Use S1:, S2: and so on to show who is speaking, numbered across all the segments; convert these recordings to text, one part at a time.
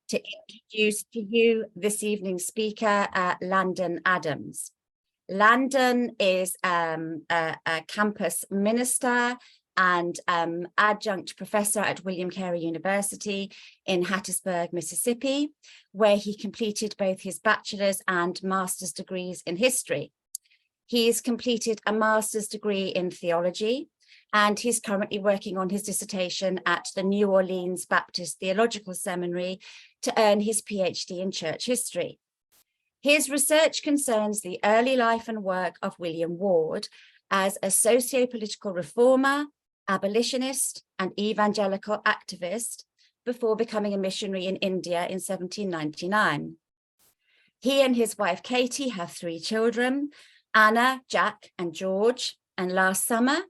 S1: to introduce to you this evening's speaker, Landon Adams. Landon is a campus minister and adjunct professor at William Carey University in Hattiesburg, Mississippi, where he completed both his bachelor's and master's degrees in history. He's completed a master's degree in theology, and he's currently working on his dissertation at the New Orleans Baptist Theological Seminary to earn his PhD in church history. His research concerns the early life and work of William Ward as a socio-political reformer, abolitionist, and evangelical activist before becoming a missionary in India in 1799. He and his wife Katie have 3 children, Anna, Jack, and George, and last summer,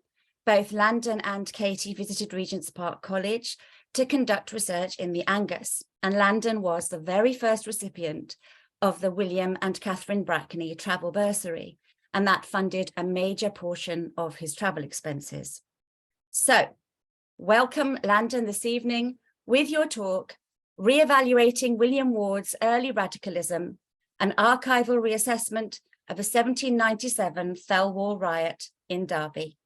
S1: both Landon and Katie visited Regent's Park College to conduct research in the Angus, and Landon was the very first recipient of the William and Catherine Brackney travel bursary, and that funded a major portion of his travel expenses. So, welcome Landon this evening with your talk, Re-evaluating William Ward's Early Radicalism, an archival reassessment of a 1797 Thelwall Riot in Derby.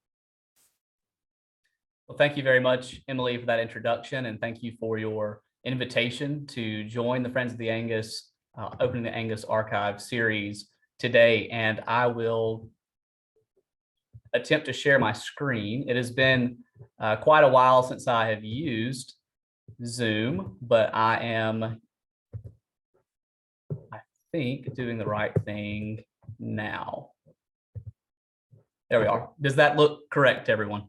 S2: Well, thank you very much, Emily, for that introduction, and thank you for your invitation to join the Friends of the Angus Opening the Angus Archive series today. And I will attempt to share my screen. It has been quite a while since I have used Zoom, but I am, I think, doing the right thing now. There we are. Does that look correct to everyone?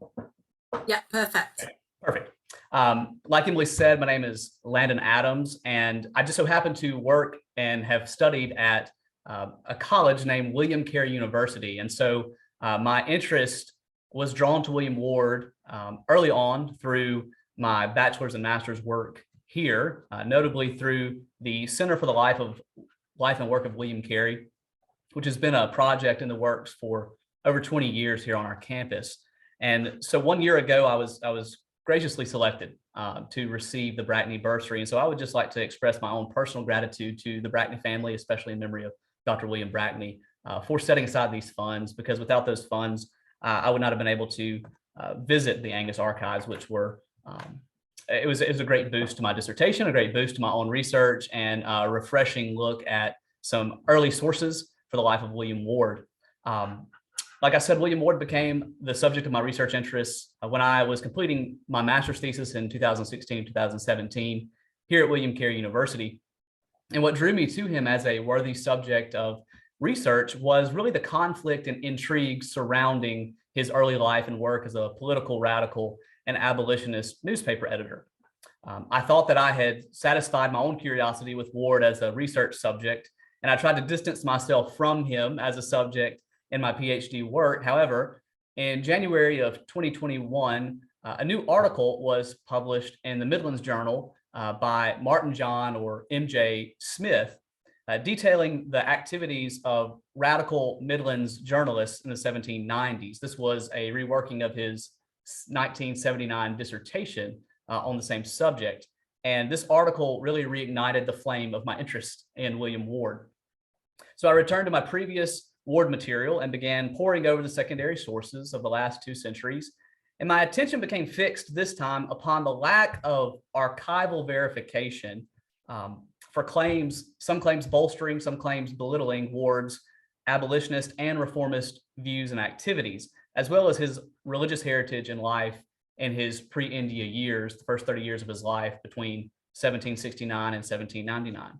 S3: Yeah, perfect.
S2: Okay, perfect. Like Emily said, my name is Landon Adams, and I just so happen to work and have studied at a college named William Carey University. And so my interest was drawn to William Ward early on through my bachelor's and master's work here, notably through the Center for the Life and Work of William Carey, which has been a project in the works for over 20 years here on our campus. And so 1 year ago, I was graciously selected to receive the Brackney bursary. And so I would just like to express my own personal gratitude to the Brackney family, especially in memory of Dr. William Brackney, for setting aside these funds, because without those funds, I would not have been able to visit the Angus archives, which were, it was a great boost to my dissertation, a great boost to my own research, and a refreshing look at some early sources for the life of William Ward. Like I said, William Ward became the subject of my research interests when I was completing my master's thesis in 2016, 2017 here at William Carey University. And what drew me to him as a worthy subject of research was really the conflict and intrigue surrounding his early life and work as a political radical and abolitionist newspaper editor. I thought that I had satisfied my own curiosity with Ward as a research subject, and I tried to distance myself from him as a subject in my PhD work. However, in January of 2021, a new article was published in the Midlands Journal by Martin John, or MJ Smith, detailing the activities of radical Midlands journalists in the 1790s. This was a reworking of his 1979 dissertation on the same subject. And this article really reignited the flame of my interest in William Ward. So I returned to my previous Ward material and began poring over the secondary sources of the last 2 centuries. And my attention became fixed this time upon the lack of archival verification for claims, some claims bolstering, some claims belittling Ward's abolitionist and reformist views and activities, as well as his religious heritage and life in his pre-India years, the first 30 years of his life between 1769 and 1799.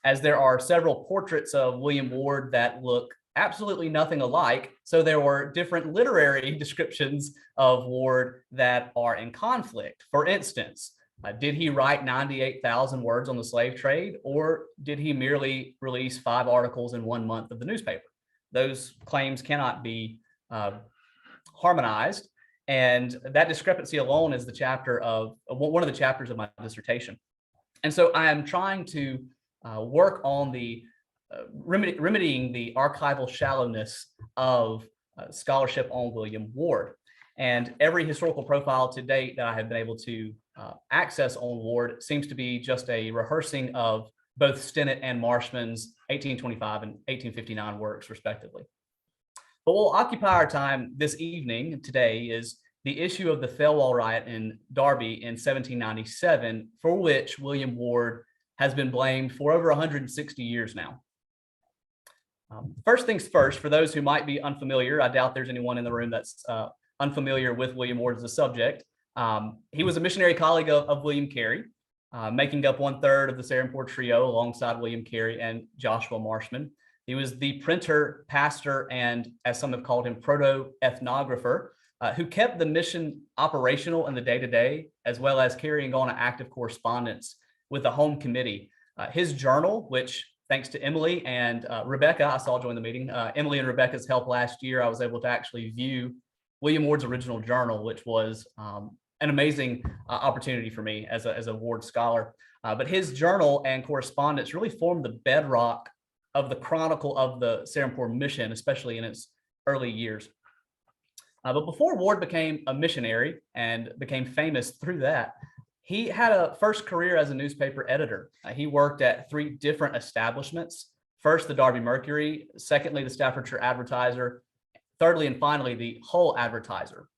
S2: As there are several portraits of William Ward that look absolutely nothing alike, so there were different literary descriptions of Ward that are in conflict. For instance, did he write 98,000 words on the slave trade, or did he merely release 5 articles in 1 month of the newspaper? Those claims cannot be harmonized, and that discrepancy alone is the chapter of one of the chapters of my dissertation. And so I am trying to work on the remedying the archival shallowness of scholarship on William Ward. And every historical profile to date that I have been able to access on Ward seems to be just a rehearsing of both Stinnett and Marshman's 1825 and 1859 works, respectively. But we'll occupy our time this evening, today, is the issue of the Thelwall Riot in Derby in 1797, for which William Ward has been blamed for over 160 years now. First things first, for those who might be unfamiliar, I doubt there's anyone in the room that's unfamiliar with William Ward as a subject. He was a missionary colleague of William Carey, making up 1/3 of the Serampore trio alongside William Carey and Joshua Marshman. He was the printer, pastor, and as some have called him, proto-ethnographer, who kept the mission operational in the day-to-day, as well as carrying on an active correspondence with the home committee. His journal, which thanks to Emily and Rebecca, I saw join the meeting, Emily and Rebecca's help last year, I was able to actually view William Ward's original journal, which was an amazing opportunity for me as a Ward scholar. But his journal and correspondence really formed the bedrock of the chronicle of the Serampore mission, especially in its early years. But before Ward became a missionary and became famous through that, he had a first career as a newspaper editor. He worked at 3 different establishments. First, the Derby Mercury, secondly, the Staffordshire Advertiser, thirdly, and finally, the Hull Advertiser.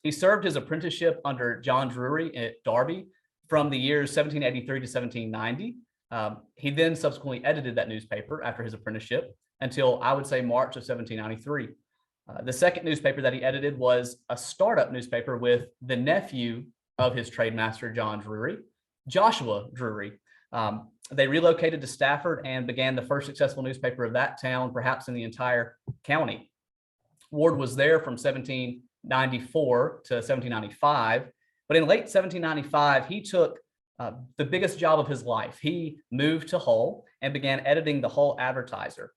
S2: He served his apprenticeship under John Drury at Derby from the years 1783 to 1790. He then subsequently edited that newspaper after his apprenticeship until, I would say, March of 1793. The second newspaper that he edited was a startup newspaper with the nephew of his trademaster, John Drury, Joshua Drury. They relocated to Stafford and began the first successful newspaper of that town, perhaps in the entire county. Ward was there from 1794 to 1795, but in late 1795, he took the biggest job of his life. He moved to Hull and began editing the Hull Advertiser.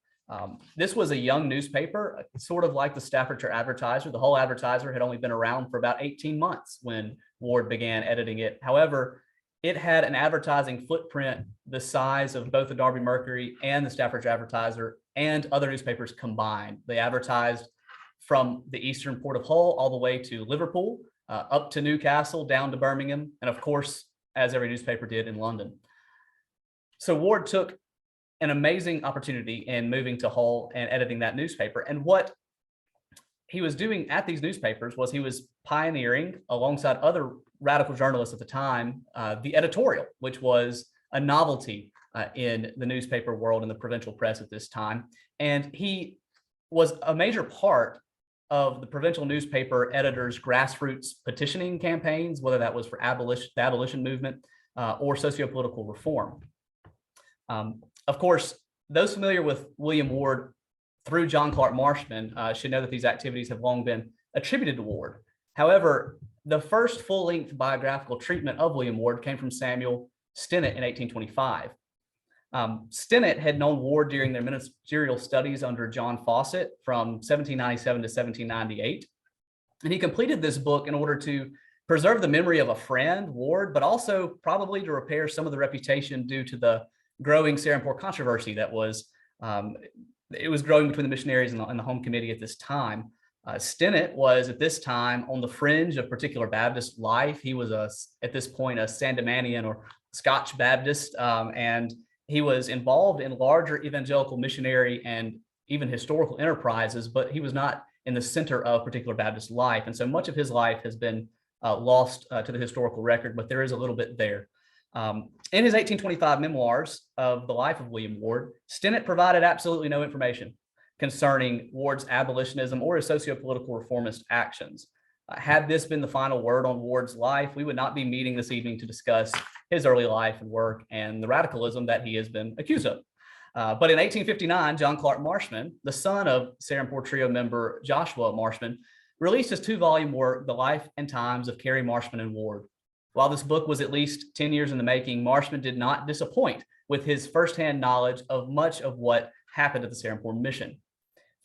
S2: This was a young newspaper, sort of like the Staffordshire Advertiser. The Hull Advertiser had only been around for about 18 months when Ward began editing it. However, it had an advertising footprint the size of both the Derby Mercury and the Staffordshire Advertiser and other newspapers combined. They advertised from the eastern port of Hull all the way to Liverpool, up to Newcastle, down to Birmingham, and of course, as every newspaper did, in London. So Ward took an amazing opportunity in moving to Hull and editing that newspaper. And what he was doing at these newspapers was he was pioneering, alongside other radical journalists at the time, the editorial, which was a novelty in the newspaper world and the provincial press at this time. And he was a major part of the provincial newspaper editors' grassroots petitioning campaigns, whether that was for the abolition movement or socio-political reform. Of course, those familiar with William Ward through John Clark Marshman should know that these activities have long been attributed to Ward. However, the first full-length biographical treatment of William Ward came from Samuel Stinnett in 1825. Stinnett had known Ward during their ministerial studies under John Fawcett from 1797 to 1798. And he completed this book in order to preserve the memory of a friend, Ward, but also probably to repair some of the reputation due to the growing Serampore controversy that was growing between the missionaries and the home committee at this time. Stinnett was at this time on the fringe of particular Baptist life. He was at this point a Sandemanian or Scotch Baptist, and he was involved in larger evangelical missionary and even historical enterprises, but he was not in the center of particular Baptist life. And so much of his life has been lost to the historical record, but there is a little bit there. In his 1825 memoirs of the life of William Ward, Stinnett provided absolutely no information concerning Ward's abolitionism or his socio-political reformist actions. Had this been the final word on Ward's life, we would not be meeting this evening to discuss his early life and work and the radicalism that he has been accused of. But in 1859, John Clark Marshman, the son of Serampore Trio member Joshua Marshman, released his 2-volume work, The Life and Times of Carey, Marshman, and Ward. While this book was at least 10 years in the making, Marshman did not disappoint with his firsthand knowledge of much of what happened at the Serampore mission.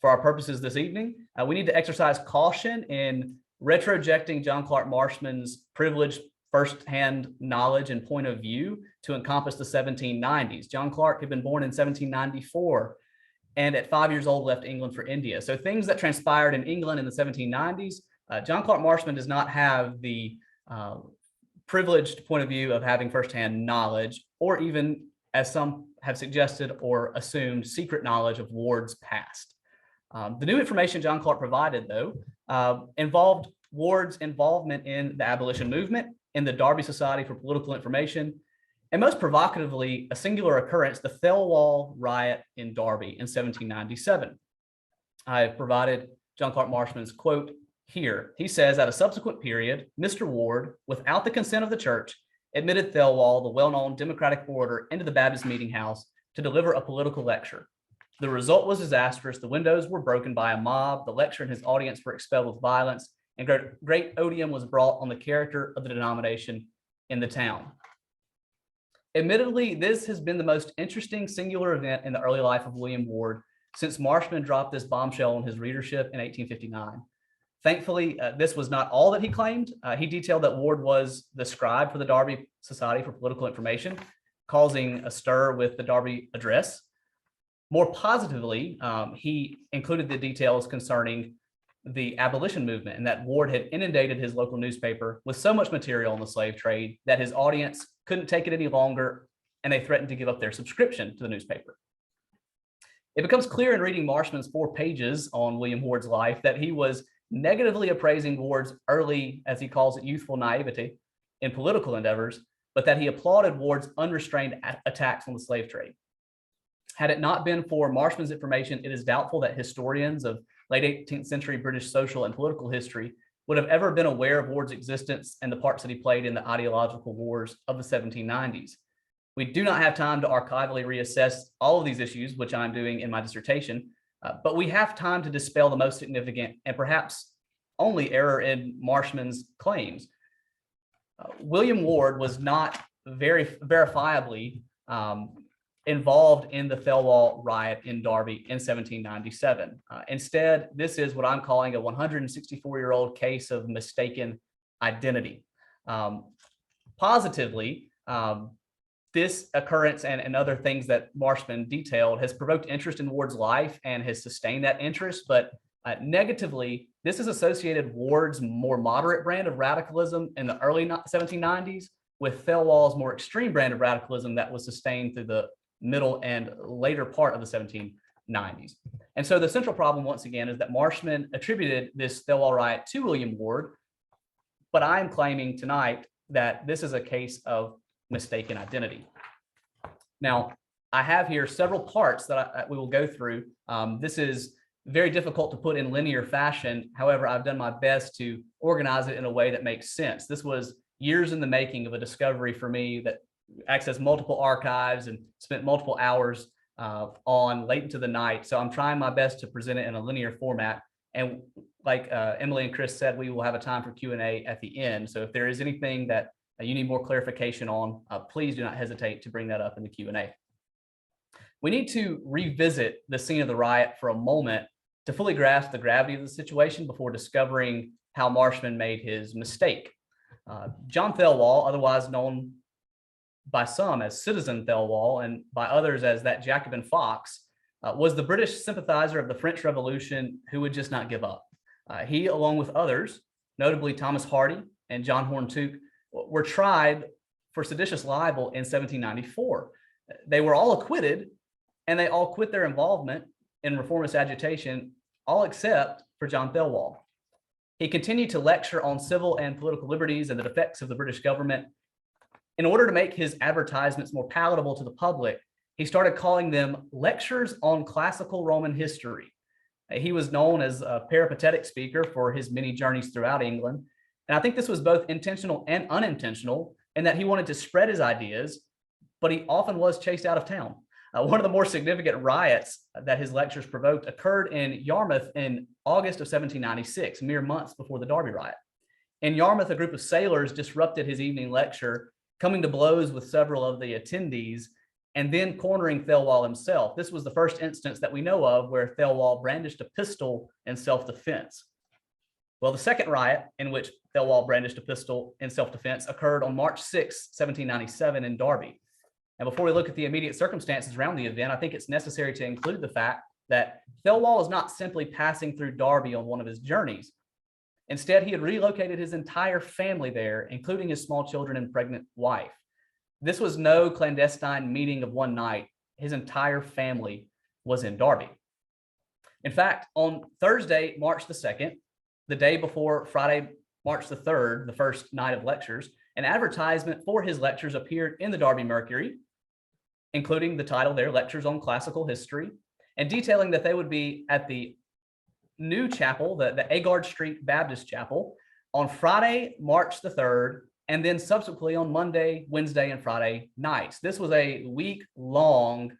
S2: For our purposes this evening, we need to exercise caution in retrojecting John Clark Marshman's privileged firsthand knowledge and point of view to encompass the 1790s. John Clark had been born in 1794 and at 5 years old left England for India. So things that transpired in England in the 1790s John Clark Marshman does not have the privileged point of view of having firsthand knowledge, or even, as some have suggested or assumed, secret knowledge of Ward's past. The new information John Clark provided, though, involved Ward's involvement in the abolition movement, in the Derby Society for Political Information, and most provocatively, a singular occurrence, the Thelwall Riot in Derby in 1797. I have provided John Clark Marshman's quote here. He says, at a subsequent period, Mr. Ward, without the consent of the church, admitted Thelwall, the well-known Democratic orator, into the Baptist meeting house to deliver a political lecture. The result was disastrous. The windows were broken by a mob. The lecturer and his audience were expelled with violence, and great odium was brought on the character of the denomination in the town. Admittedly, this has been the most interesting singular event in the early life of William Ward since Marshman dropped this bombshell on his readership in 1859. Thankfully, this was not all that he claimed. He detailed that Ward was the scribe for the Derby Society for Political Information, causing a stir with the Derby Address. More positively, he included the details concerning the abolition movement and that Ward had inundated his local newspaper with so much material on the slave trade that his audience couldn't take it any longer, and they threatened to give up their subscription to the newspaper. It becomes clear in reading Marshman's 4 pages on William Ward's life that he was negatively appraising Ward's early, as he calls it, youthful naivety in political endeavors, but that he applauded Ward's unrestrained attacks on the slave trade. Had it not been for Marshman's information, it is doubtful that historians of late 18th century British social and political history would have ever been aware of Ward's existence and the parts that he played in the ideological wars of the 1790s. We do not have time to archivally reassess all of these issues, which I'm doing in my dissertation, but we have time to dispel the most significant and perhaps only error in Marshman's claims. William Ward was not very verifiably involved in the Thelwall Riot in Derby in 1797. Instead, this is what I'm calling a 164-year-old case of mistaken identity. Positively, this occurrence and other things that Marshman detailed has provoked interest in Ward's life and has sustained that interest, but negatively, this has associated Ward's more moderate brand of radicalism in the early 1790s with Thelwall's more extreme brand of radicalism that was sustained through the middle and later part of the 1790s. And so the central problem, once again, is that Marshman attributed this Thelwall riot to William Ward, but I'm claiming tonight that this is a case of mistaken identity. Now, I have here several parts that we will go through. This is very difficult to put in linear fashion. However, I've done my best to organize it in a way that makes sense. This was years in the making of a discovery for me that accessed multiple archives and spent multiple hours on late into the night. So I'm trying my best to present it in a linear format. And like Emily and Chris said, we will have a time for Q&A at the end. So if there is anything that you need more clarification on, please do not hesitate to bring that up in the Q&A. We need to revisit the scene of the riot for a moment to fully grasp the gravity of the situation before discovering how Marshman made his mistake. John Thelwall, otherwise known by some as Citizen Thelwall and by others as that Jacobin fox, was the British sympathizer of the French Revolution who would just not give up. He, along with others, notably Thomas Hardy and John Horne-Tooke, were tried for seditious libel in 1794. They were all acquitted, and they all quit their involvement in reformist agitation, all except for John Thelwall. He continued to lecture on civil and political liberties and the defects of the British government. In order to make his advertisements more palatable to the public, he started calling them lectures on classical Roman history. He was known as a peripatetic speaker for his many journeys throughout England. And I think this was both intentional and unintentional in that he wanted to spread his ideas, but he often was chased out of town. One of the more significant riots that his lectures provoked occurred in Yarmouth in August of 1796, mere months before the Derby riot. In Yarmouth, a group of sailors disrupted his evening lecture, coming to blows with several of the attendees and then cornering Thelwall himself. This was the first instance that we know of where Thelwall brandished a pistol in self-defense. Well, the second riot in which Thelwall brandished a pistol in self-defense occurred on March 6, 1797 in Derby. And before we look at the immediate circumstances around the event, I think it's necessary to include the fact that Thelwall is not simply passing through Derby on one of his journeys. Instead, he had relocated his entire family there, including his small children and pregnant wife. This was no clandestine meeting of one night. His entire family was in Darby. In fact, on Thursday, March the 2nd, the day before Friday, March the 3rd, the first night of lectures, an advertisement for his lectures appeared in the Darby Mercury, including the title there, Lectures on Classical History, and detailing that they would be at the new chapel, the Agard Street Baptist Chapel, on Friday, March the 3rd, and then subsequently on Monday, Wednesday, and Friday nights. This was a week-long,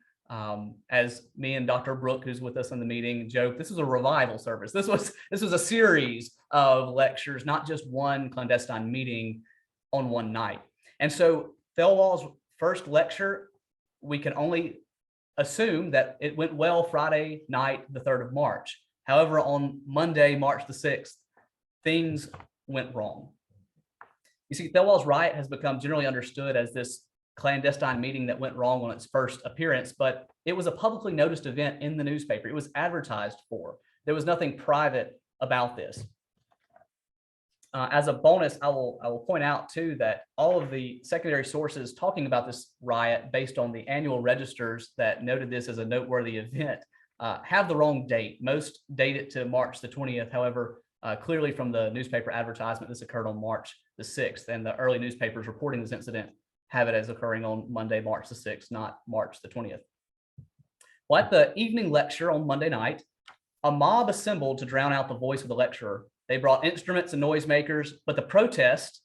S2: as me and Dr. Brooke, who's with us in the meeting, joked, this was a revival service. This was a series of lectures, not just one clandestine meeting on one night. And so Thelwall's first lecture, we can only assume that it went well Friday night, the 3rd of March. However, on Monday, March the 6th, things went wrong. You see, Thelwall's Riot has become generally understood as this clandestine meeting that went wrong on its first appearance, but it was a publicly noticed event in the newspaper. It was advertised for. There was nothing private about this. As a bonus, I will point out too that all of the secondary sources talking about this riot based on the annual registers that noted this as a noteworthy event have the wrong date. Most date it to March the 20th. However, clearly from the newspaper advertisement, this occurred on March the 6th, and the early newspapers reporting this incident have it as occurring on Monday, March the 6th, not March the 20th. Well, at the evening lecture on Monday night, a mob assembled to drown out the voice of the lecturer. They brought instruments and noisemakers, but the protest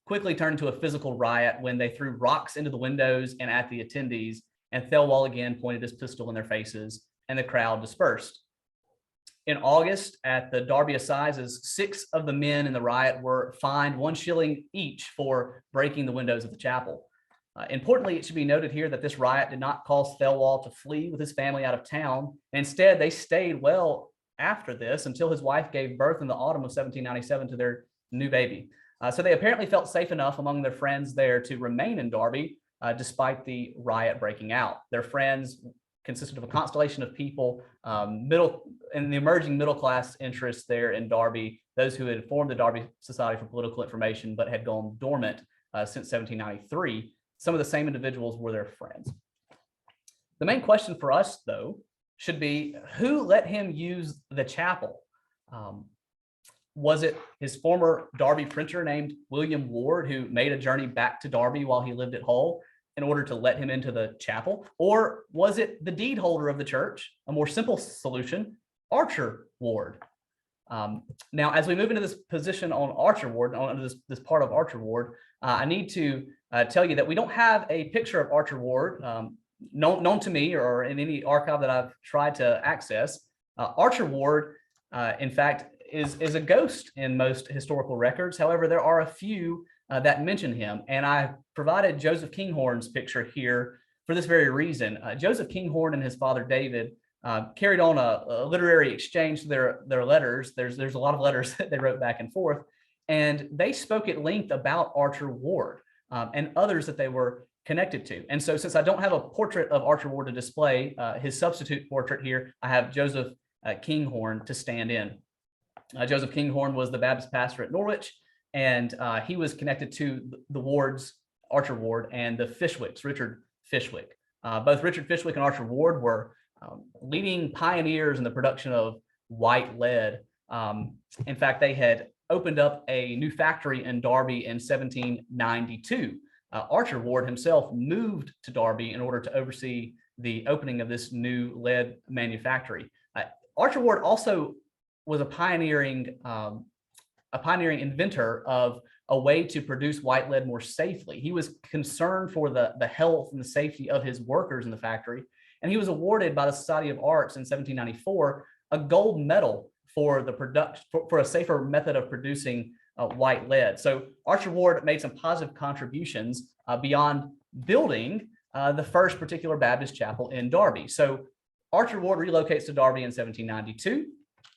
S2: quickly turned to a physical riot when they threw rocks into the windows and at the attendees, and Thelwall again pointed his pistol in their faces, and the crowd dispersed. In August, at the Darby Assizes, 6 of the men in the riot were fined 1 shilling each for breaking the windows of the chapel. Importantly, it should be noted here that this riot did not cause Thelwall to flee with his family out of town. Instead, they stayed well after this until his wife gave birth in the autumn of 1797 to their new baby. So they apparently felt safe enough among their friends there to remain in Darby despite the riot breaking out. Their friends consisted of a constellation of people, in the emerging middle class interests there in Darby, those who had formed the Darby Society for Political Information but had gone dormant since 1793. Some of the same individuals were their friends. The main question for us, though, should be who let him use the chapel? Was it his former Darby printer named William Ward, who made a journey back to Darby while he lived at Hull in order to let him into the chapel? Or was it the deed holder of the church, a more simple solution, Archer Ward? Now, as we move into this position on Archer Ward, on this part of Archer Ward, I need to tell you that we don't have a picture of Archer Ward known to me or in any archive that I've tried to access. Archer Ward, in fact, is a ghost in most historical records. However, there are a few that mention him, and I provided Joseph Kinghorn's picture here for this very reason. Joseph Kinghorn and his father David carried on a literary exchange through their letters. There's a lot of letters that they wrote back and forth, and they spoke at length about Archer Ward and others that they were connected to. And so since I don't have a portrait of Archer Ward to display, his substitute portrait here, I have Joseph Kinghorn to stand in. Joseph Kinghorn was the Baptist pastor at Norwich, and he was connected to the Wards, Archer Ward, and the Fishwicks, Richard Fishwick. Both Richard Fishwick and Archer Ward were leading pioneers in the production of white lead. In fact, they had opened up a new factory in Darby in 1792. Archer Ward himself moved to Darby in order to oversee the opening of this new lead manufactory. Archer Ward also was a pioneering inventor of a way to produce white lead more safely. He was concerned for the health and the safety of his workers in the factory, and he was awarded by the Society of Arts in 1794 a gold medal for the production for a safer method of producing white lead. So Archer Ward made some positive contributions beyond building the first particular Baptist chapel in Darby. So Archer Ward relocates to Darby in 1792.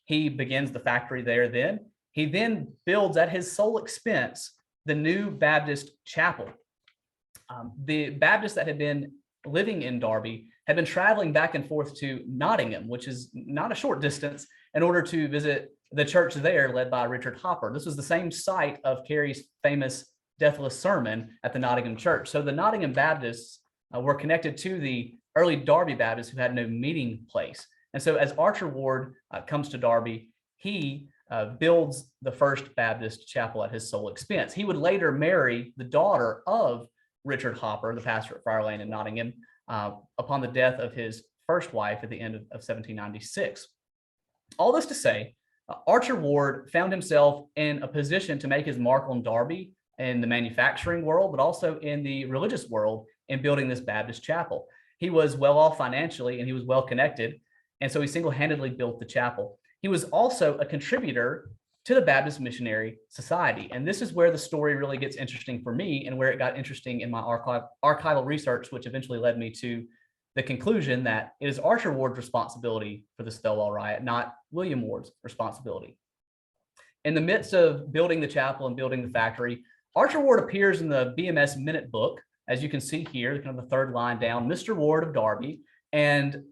S2: He begins the factory there then. He then builds at his sole expense the new Baptist chapel. The Baptists that had been living in Darby had been traveling back and forth to Nottingham, which is not a short distance, in order to visit the church there led by Richard Hopper. This was the same site of Carey's famous Deathless Sermon at the Nottingham Church. So the Nottingham Baptists were connected to the early Derby Baptists who had no meeting place. And so as Archer Ward comes to Derby, he builds the first Baptist chapel at his sole expense. He would later marry the daughter of Richard Hopper, the pastor at Friar Lane in Nottingham, upon the death of his first wife at the end of 1796. All this to say, Archer Ward found himself in a position to make his mark on Derby in the manufacturing world, but also in the religious world in building this Baptist chapel. He was well off financially and he was well connected, and so he single-handedly built the chapel. He was also a contributor to the Baptist Missionary Society, and this is where the story really gets interesting for me and where it got interesting in my archival research, which eventually led me to the conclusion that it is Archer Ward's responsibility for the Thelwall Riot, not William Ward's responsibility. In the midst of building the chapel and building the factory, Archer Ward appears in the BMS Minute Book, as you can see here, kind of the third line down, Mr. Ward of Derby, and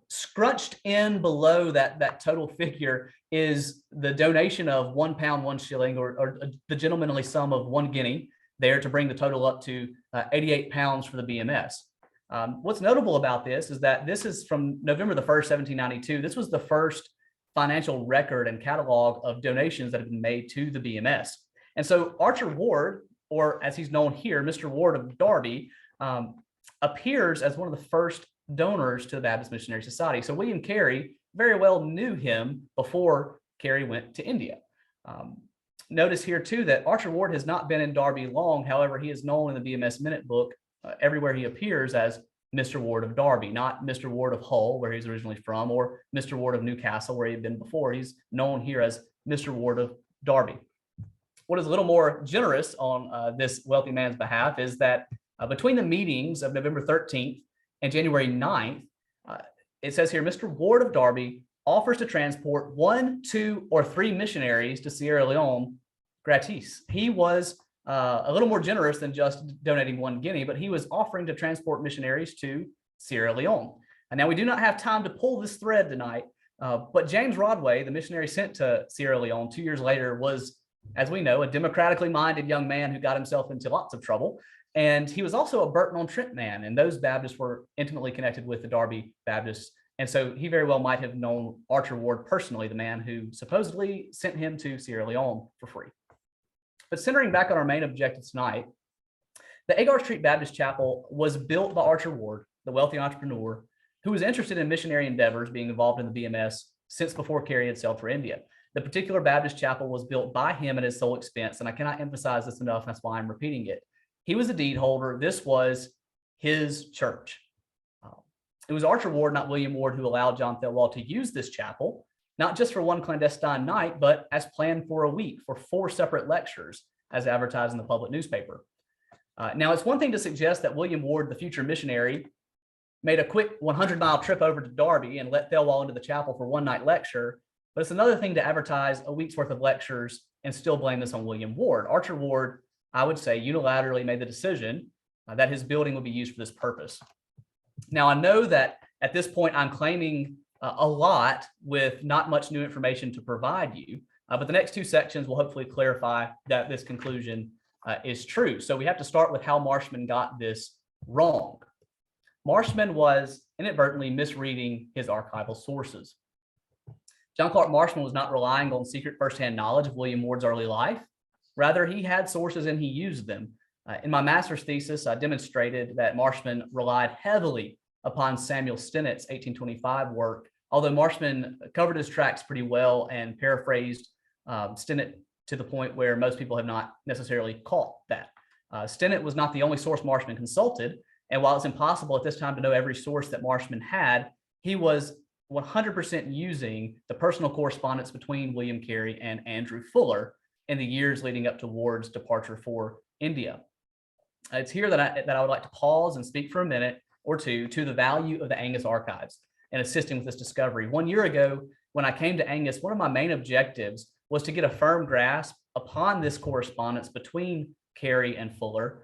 S2: scrunched in below that total figure is the donation of £1, 1 shilling, or the gentlemanly sum of 1 guinea there to bring the total up to £88 for the BMS. What's notable about this is that this is from November the 1st, 1792. This was the first financial record and catalog of donations that have been made to the BMS. And so Archer Ward, or as he's known here, Mr. Ward of Derby, appears as one of the first donors to the Baptist Missionary Society. So William Carey very well knew him before Carey went to India. Notice here too that Archer Ward has not been in Derby long. However, he is known in the BMS Minute Book everywhere he appears as Mr. Ward of Derby, not Mr. Ward of Hull, where he's originally from, or Mr. Ward of Newcastle, where he had been before. He's known here as Mr. Ward of Derby. What is a little more generous on this wealthy man's behalf is that between the meetings of November 13th and January 9th, it says here, Mr. Ward of Derby offers to transport 1, 2, or 3 missionaries to Sierra Leone gratis. He was a little more generous than just donating 1 guinea, but he was offering to transport missionaries to Sierra Leone. And now we do not have time to pull this thread tonight, but James Rodway, the missionary sent to Sierra Leone 2 years later, was, as we know, a democratically minded young man who got himself into lots of trouble. And he was also a Burton-on-Trent man, and those Baptists were intimately connected with the Derby Baptists. And so he very well might have known Archer Ward personally, the man who supposedly sent him to Sierra Leone for free. But centering back on our main objective tonight, the Agar Street Baptist Chapel was built by Archer Ward, the wealthy entrepreneur, who was interested in missionary endeavors, being involved in the BMS since before Carey had sailed for India. The particular Baptist chapel was built by him at his sole expense, and I cannot emphasize this enough, and that's why I'm repeating it. He was a deed holder. This was his church. It was Archer Ward, not William Ward, who allowed John Thelwall to use this chapel, not just for one clandestine night, but as planned for a week, for 4 separate lectures, as advertised in the public newspaper. Now, it's one thing to suggest that William Ward, the future missionary, made a quick 100-mile trip over to Derby and let Thelwall into the chapel for one night lecture, but it's another thing to advertise a week's worth of lectures and still blame this on William Ward. Archer Ward, I would say, unilaterally made the decision that his building would be used for this purpose. Now, I know that at this point I'm claiming a lot with not much new information to provide you, but the next 2 sections will hopefully clarify that this conclusion is true. So we have to start with how Marshman got this wrong. Marshman was inadvertently misreading his archival sources. John Clark Marshman was not relying on secret firsthand knowledge of William Ward's early life. Rather, he had sources and he used them. In my master's thesis, I demonstrated that Marshman relied heavily upon Samuel Stennett's 1825 work, although Marshman covered his tracks pretty well and paraphrased Stennett to the point where most people have not necessarily caught that. Stennett was not the only source Marshman consulted, and while it's impossible at this time to know every source that Marshman had, he was 100% using the personal correspondence between William Carey and Andrew Fuller in the years leading up to Ward's departure for India. It's here that I would like to pause and speak for a minute or two to the value of the Angus archives and assisting with this discovery. 1 year ago, when I came to Angus, one of my main objectives was to get a firm grasp upon this correspondence between Carey and Fuller,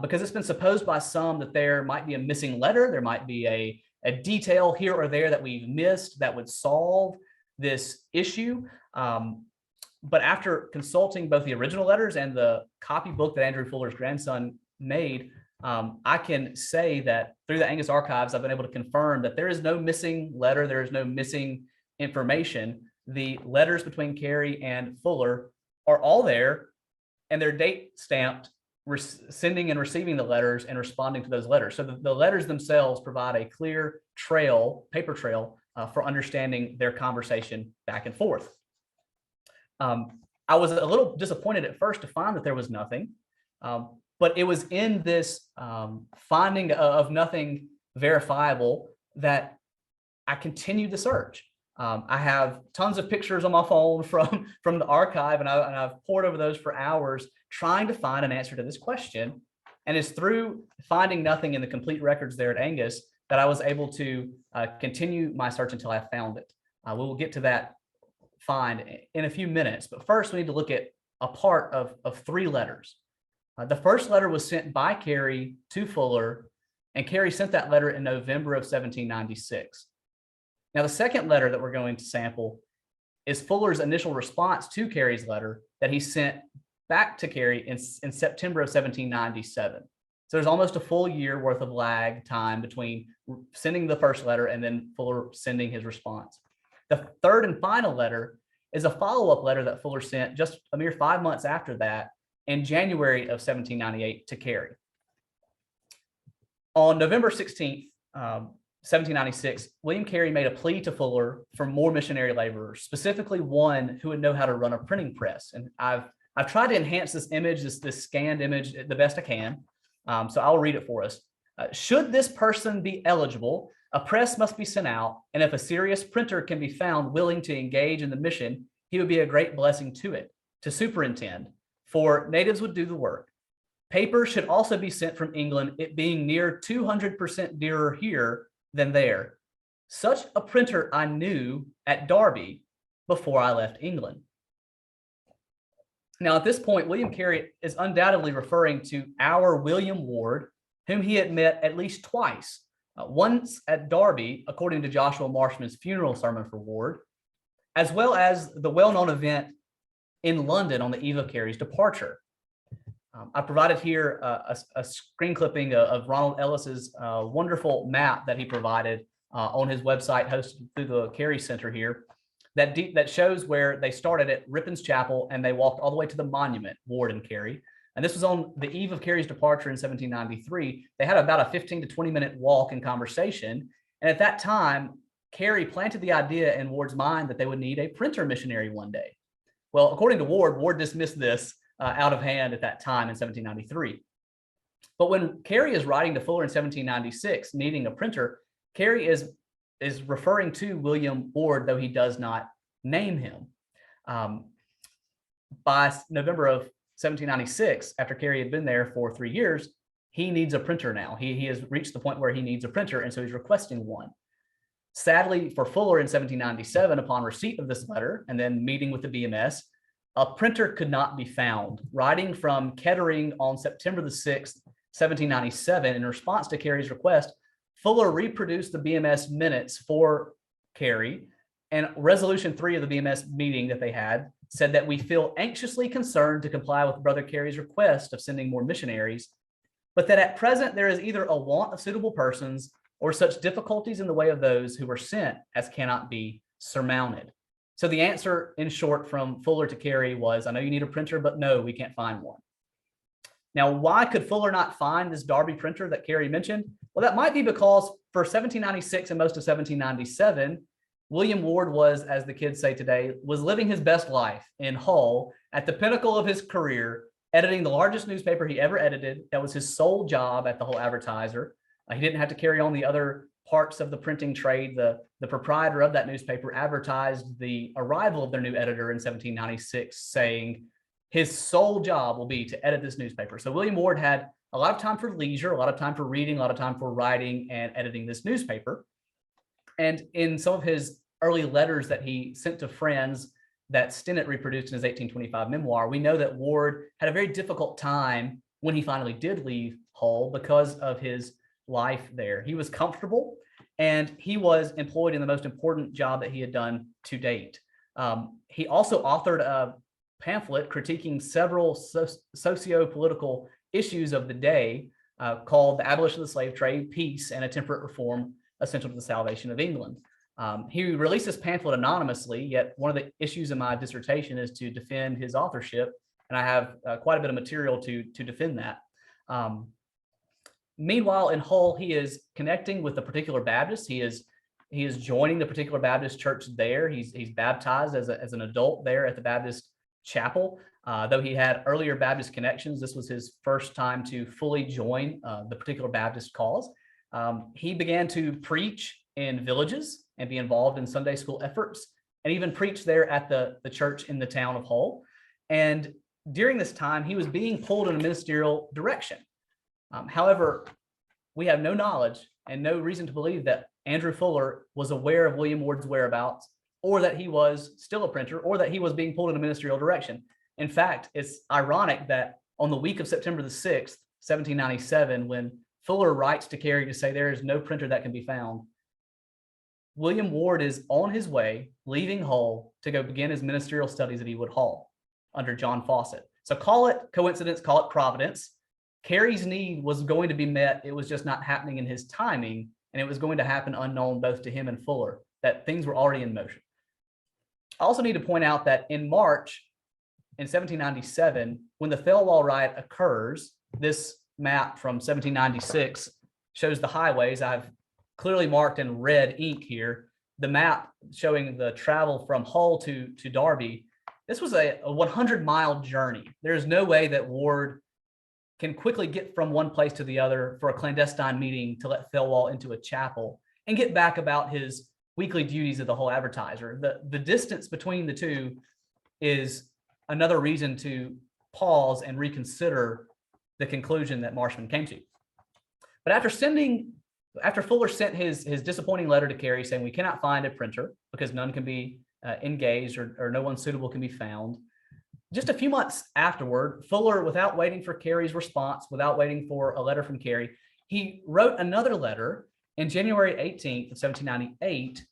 S2: because it's been supposed by some that there might be a missing letter, there might be a detail here or there that we've missed that would solve this issue. But after consulting both the original letters and the copybook that Andrew Fuller's grandson made, I can say that through the Angus archives, I've been able to confirm that there is no missing letter, there is no missing information. The letters between Carey and Fuller are all there, and they're date stamped, sending and receiving the letters and responding to those letters. So the letters themselves provide a clear trail, paper trail, for understanding their conversation back and forth. I was a little disappointed at first to find that there was nothing, but it was in this finding of nothing verifiable that I continued the search. I have tons of pictures on my phone from the archive, and I've pored over those for hours trying to find an answer to this question. And it's through finding nothing in the complete records there at Angus that I was able to continue my search until I found it. We will get to that find in a few minutes, but first we need to look at a part of 3 letters. The first letter was sent by Carey to Fuller, and Carey sent that letter in November of 1796. Now, the second letter that we're going to sample is Fuller's initial response to Carey's letter that he sent back to Carey in September of 1797. So there's almost a full year worth of lag time between sending the first letter and then Fuller sending his response. The third and final letter is a follow-up letter that Fuller sent just a mere 5 months after that in January of 1798 to Carey. On November 16th, 1796, William Carey made a plea to Fuller for more missionary laborers, specifically one who would know how to run a printing press. And I've tried to enhance this image, this scanned image, the best I can. So I'll read it for us. Should this person be eligible, a press must be sent out, and if a serious printer can be found willing to engage in the mission, he would be a great blessing to it, to superintend, for natives would do the work. Paper should also be sent from England, it being near 200% dearer here than there. Such a printer I knew at Derby before I left England. Now, at this point, William Carey is undoubtedly referring to our William Ward, whom he had met at least twice. Once at Derby, according to Joshua Marshman's funeral sermon for Ward, as well as the well-known event in London on the eve of Carey's departure. I provided here a screen clipping of Ronald Ellis's wonderful map that he provided on his website hosted through the Carey Center here that shows where they started at Rippin's Chapel and they walked all the way to the monument, Ward and Carey. And this was on the eve of Carey's departure in 1793. They had about a 15 to 20 minute walk and conversation. And at that time, Carey planted the idea in Ward's mind that they would need a printer missionary one day. Well, according to Ward, Ward dismissed this out of hand at that time in 1793. But when Carey is writing to Fuller in 1796, needing a printer, Carey is referring to William Ward, though he does not name him. By November of 1796, after Carey had been there for 3 years, he needs a printer now. He has reached the point where he needs a printer, and so he's requesting one. Sadly for Fuller in 1797, upon receipt of this letter and then meeting with the BMS, a printer could not be found. Writing from Kettering on September the 6th, 1797, in response to Carey's request, Fuller reproduced the BMS minutes for Carey, and Resolution 3 of the BMS meeting that they had said that we feel anxiously concerned to comply with Brother Carey's request of sending more missionaries, but that at present there is either a want of suitable persons or such difficulties in the way of those who were sent as cannot be surmounted. So the answer, in short, from Fuller to Carey was, I know you need a printer, but no, we can't find one. Now, why could Fuller not find this Derby printer that Carey mentioned? Well, that might be because for 1796 and most of 1797, William Ward was, as the kids say today, was living his best life in Hull at the pinnacle of his career, editing the largest newspaper he ever edited. That was his sole job at the Hull Advertiser. He didn't have to carry on the other parts of the printing trade. The proprietor of that newspaper advertised the arrival of their new editor in 1796, saying his sole job will be to edit this newspaper. So William Ward had a lot of time for leisure, a lot of time for reading, a lot of time for writing and editing this newspaper. And in some of his early letters that he sent to friends that Stennett reproduced in his 1825 memoir, we know that Ward had a very difficult time when he finally did leave Hull because of his life there. He was comfortable and he was employed in the most important job that he had done to date. He also authored a pamphlet critiquing several socio-political issues of the day called The Abolition of the Slave Trade, Peace, and a Temperate Reform Essential to the Salvation of England. He released this pamphlet anonymously, yet one of the issues in my dissertation is to defend his authorship, and I have quite a bit of material to defend that. Meanwhile, in Hull, he is connecting with the particular Baptist. He is joining the particular Baptist church there. He's baptized as an adult there at the Baptist chapel. Though he had earlier Baptist connections, this was his first time to fully join the particular Baptist cause. He began to preach in villages and be involved in Sunday school efforts, and even preach there at the church in the town of Hull. And during this time, he was being pulled in a ministerial direction. However, we have no knowledge and no reason to believe that Andrew Fuller was aware of William Ward's whereabouts, or that he was still a printer, or that he was being pulled in a ministerial direction. In fact, it's ironic that on the week of September the 6th, 1797, when Fuller writes to Carey to say there is no printer that can be found, William Ward is on his way, leaving Hull to go begin his ministerial studies at Ewood Hall under John Fawcett. So call it coincidence, call it providence. Carey's need was going to be met. It was just not happening in his timing, and it was going to happen unknown both to him and Fuller, that things were already in motion. I also need to point out that in March in 1797, when the Thelwall Riot occurs, this map from 1796 shows the highways. I've clearly marked in red ink here the map showing the travel from Hull to Derby. This was a 100-mile journey. There's no way that Ward can quickly get from one place to the other for a clandestine meeting to let Thelwall into a chapel and get back about his weekly duties of the Hull Advertiser. The distance between the two is another reason to pause and reconsider the conclusion that Marshman came to. But after Fuller sent his disappointing letter to Carey saying we cannot find a printer because none can be engaged or no one suitable can be found, just a few months afterward, Fuller, without waiting for Carey's response, without waiting for a letter from Carey, he wrote another letter in January 18th of 1798,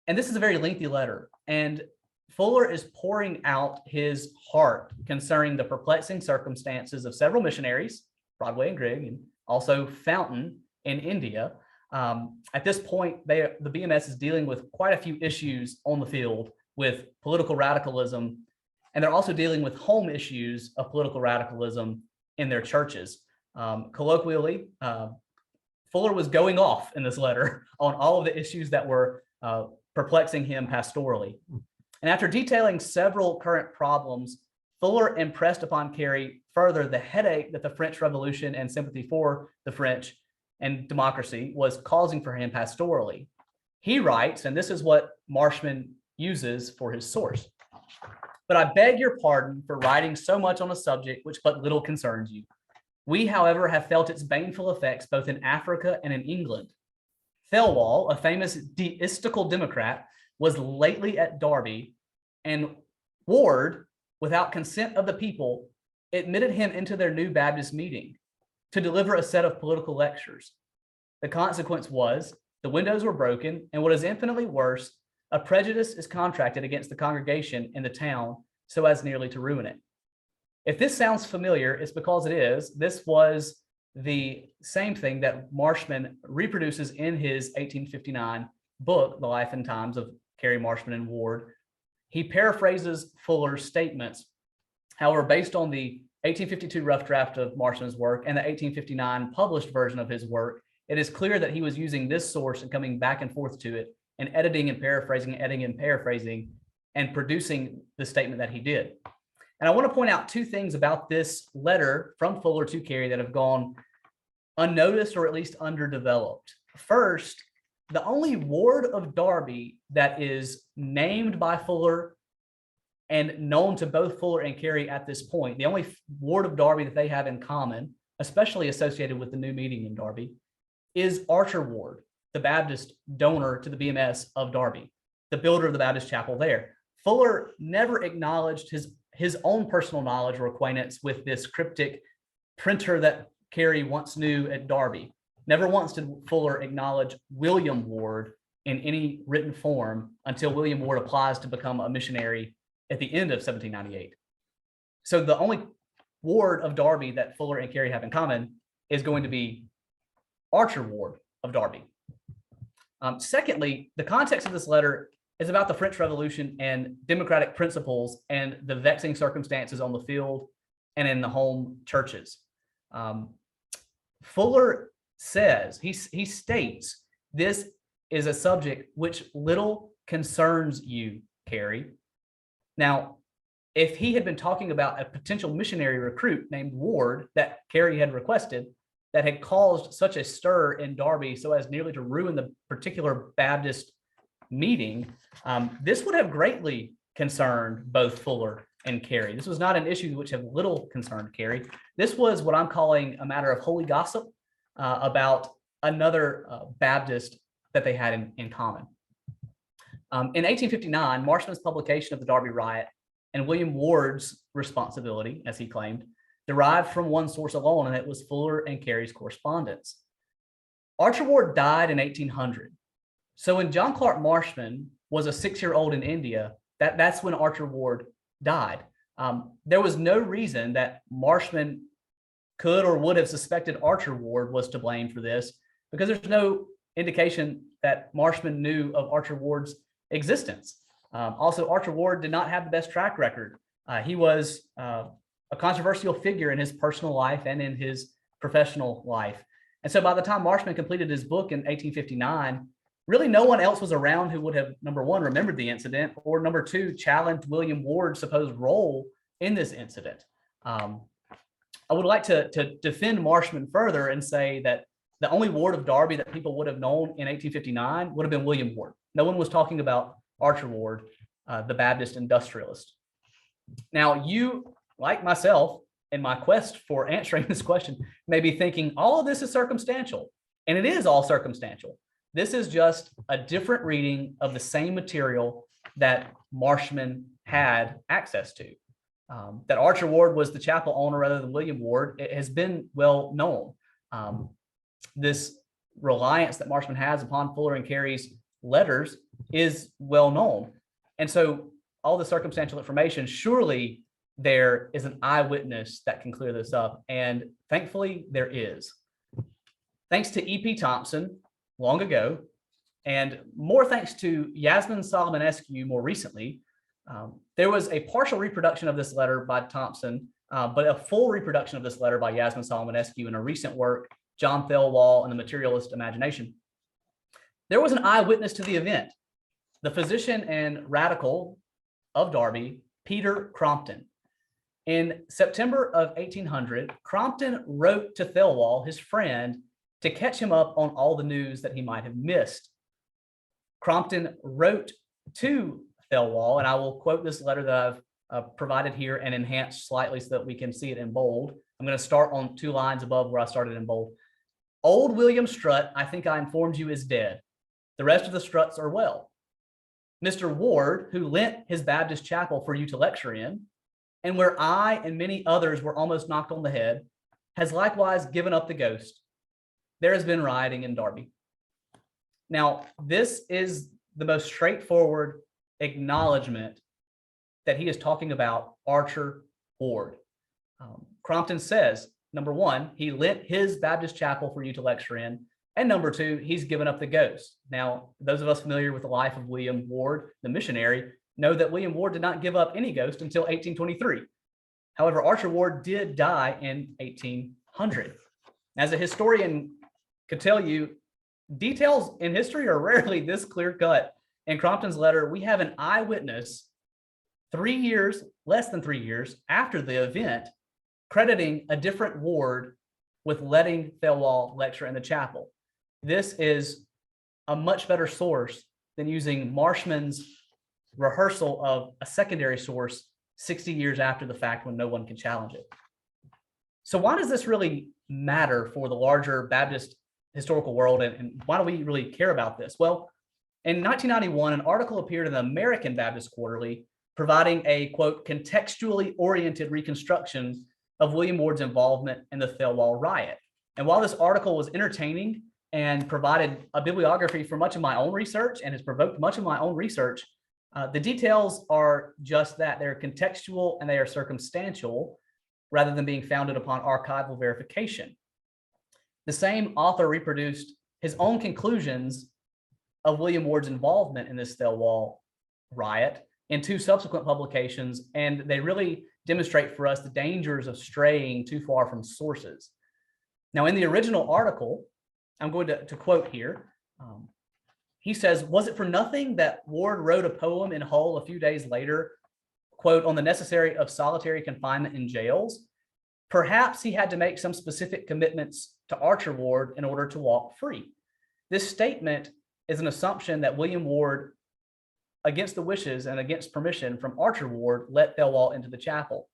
S2: and this is a very lengthy letter. And Fuller is pouring out his heart concerning the perplexing circumstances of several missionaries, Broadway and Grigg, and also Fountain in India. At this point, the BMS is dealing with quite a few issues on the field with political radicalism, and they're also dealing with home issues of political radicalism in their churches. Colloquially, Fuller was going off in this letter on all of the issues that were perplexing him pastorally. And after detailing several current problems, Fuller impressed upon Carey further the headache that the French Revolution and sympathy for the French and democracy was causing for him pastorally. He writes, and this is what Marshman uses for his source: "But I beg your pardon for writing so much on a subject which but little concerns you. We, however, have felt its baneful effects both in Africa and in England. Thelwall, a famous deistical Democrat, was lately at Derby, and Ward, without consent of the people, admitted him into their new Baptist meeting to deliver a set of political lectures. The consequence was the windows were broken, and what is infinitely worse, a prejudice is contracted against the congregation in the town so as nearly to ruin it." If this sounds familiar, it's because it is. This was the same thing that Marshman reproduces in his 1859 book, The Life and Times of Carey, Marshman, and Ward. He paraphrases Fuller's statements. However, based on the 1852 rough draft of Marshman's work and the 1859 published version of his work, it is clear that he was using this source and coming back and forth to it and editing and paraphrasing, editing and paraphrasing, and producing the statement that he did. And I want to point out two things about this letter from Fuller to Carey that have gone unnoticed or at least underdeveloped. First, the only ward of Derby that is named by Fuller and known to both Fuller and Carey at this point, the only ward of Derby that they have in common, especially associated with the new meeting in Derby, is Archer Ward, the Baptist donor to the BMS of Derby, the builder of the Baptist chapel there. Fuller never acknowledged his own personal knowledge or acquaintance with this cryptic printer that Carey once knew at Derby. Never once did Fuller acknowledge William Ward in any written form until William Ward applies to become a missionary at the end of 1798. So the only ward of Derby that Fuller and Carey have in common is going to be Archer Ward of Derby. Secondly, the context of this letter is about the French Revolution and democratic principles and the vexing circumstances on the field and in the home churches. Fuller says, he states, this is a subject which little concerns you, Carey. Now, if he had been talking about a potential missionary recruit named Ward that Carey had requested, that had caused such a stir in Derby so as nearly to ruin the particular Baptist meeting, this would have greatly concerned both Fuller and Carey. This was not an issue which had little concerned Carey. This was what I'm calling a matter of holy gossip about another Baptist that they had in common. In 1859, Marshman's publication of the Derby Riot and William Ward's responsibility, as he claimed, derived from one source alone, and it was Fuller and Carey's correspondence. Archer Ward died in 1800. So when John Clark Marshman was a 6-year-old in India, that's when Archer Ward died. There was no reason that Marshman could or would have suspected Archer Ward was to blame for this, because there's no indication that Marshman knew of Archer Ward's existence. Also, Archer Ward did not have the best track record. He was a controversial figure in his personal life and in his professional life. And so by the time Marshman completed his book in 1859, really no one else was around who would have, number one, remembered the incident, or number two, challenged William Ward's supposed role in this incident. I would like to defend Marshman further and say that the only ward of Derby that people would have known in 1859 would have been William Ward. No one was talking about Archer Ward, the Baptist industrialist. Now, you, like myself, in my quest for answering this question, may be thinking all of this is circumstantial, and it is all circumstantial. This is just a different reading of the same material that Marshman had access to. That Archer Ward was the chapel owner rather than William Ward, it has been well known. This reliance that Marshman has upon Fuller and Carey's letters is well known. And so all the circumstantial information, surely there is an eyewitness that can clear this up. And thankfully there is. Thanks to E.P. Thompson long ago, and more thanks to Yasmin Solomonescu more recently, there was a partial reproduction of this letter by Thompson, but a full reproduction of this letter by Yasmin Solomonescu in a recent work, John Thelwall and the Materialist Imagination. There was an eyewitness to the event, the physician and radical of Derby, Peter Crompton. In September of 1800, Crompton wrote to Thelwall, his friend, to catch him up on all the news that he might have missed. Crompton wrote to Thelwall, and I will quote this letter that I've provided here and enhanced slightly so that we can see it in bold. I'm going to start on 2 lines above where I started in bold. Old William Strutt, I think I informed you, is dead. The rest of the Strutts are well. Mr. Ward, who lent his Baptist chapel for you to lecture in, and where I and many others were almost knocked on the head, has likewise given up the ghost. There has been rioting in Derby. Now, this is the most straightforward acknowledgement that he is talking about Archer Ward. Crompton says, number one, he lent his Baptist chapel for you to lecture in, and number two, he's given up the ghost. Now, those of us familiar with the life of William Ward, the missionary, know that William Ward did not give up any ghost until 1823. However, Archer Ward did die in 1800. As a historian could tell you, details in history are rarely this clear-cut. In Crompton's letter, we have an eyewitness 3 years, less than 3 years after the event, crediting a different ward with letting Thelwall lecture in the chapel. This is a much better source than using Marshman's rehearsal of a secondary source 60 years after the fact when no one can challenge it. So why does this really matter for the larger Baptist historical world, and why do we really care about this? Well, in 1991, an article appeared in the American Baptist Quarterly providing a, quote, contextually oriented reconstruction of William Ward's involvement in the Thelwall Riot. And while this article was entertaining, and provided a bibliography for much of my own research and has provoked much of my own research. The details are just that. They're contextual and they are circumstantial rather than being founded upon archival verification. The same author reproduced his own conclusions of William Ward's involvement in this Thelwall riot in 2 subsequent publications, and they really demonstrate for us the dangers of straying too far from sources. Now, in the original article, I'm going to quote here. He says, "Was it for nothing that Ward wrote a poem in Hull a few days later, quote, on the necessary of solitary confinement in jails? Perhaps he had to make some specific commitments to Archer Ward in order to walk free. This statement is an assumption that William Ward, against the wishes and against permission from Archer Ward, let Thelwall into the chapel.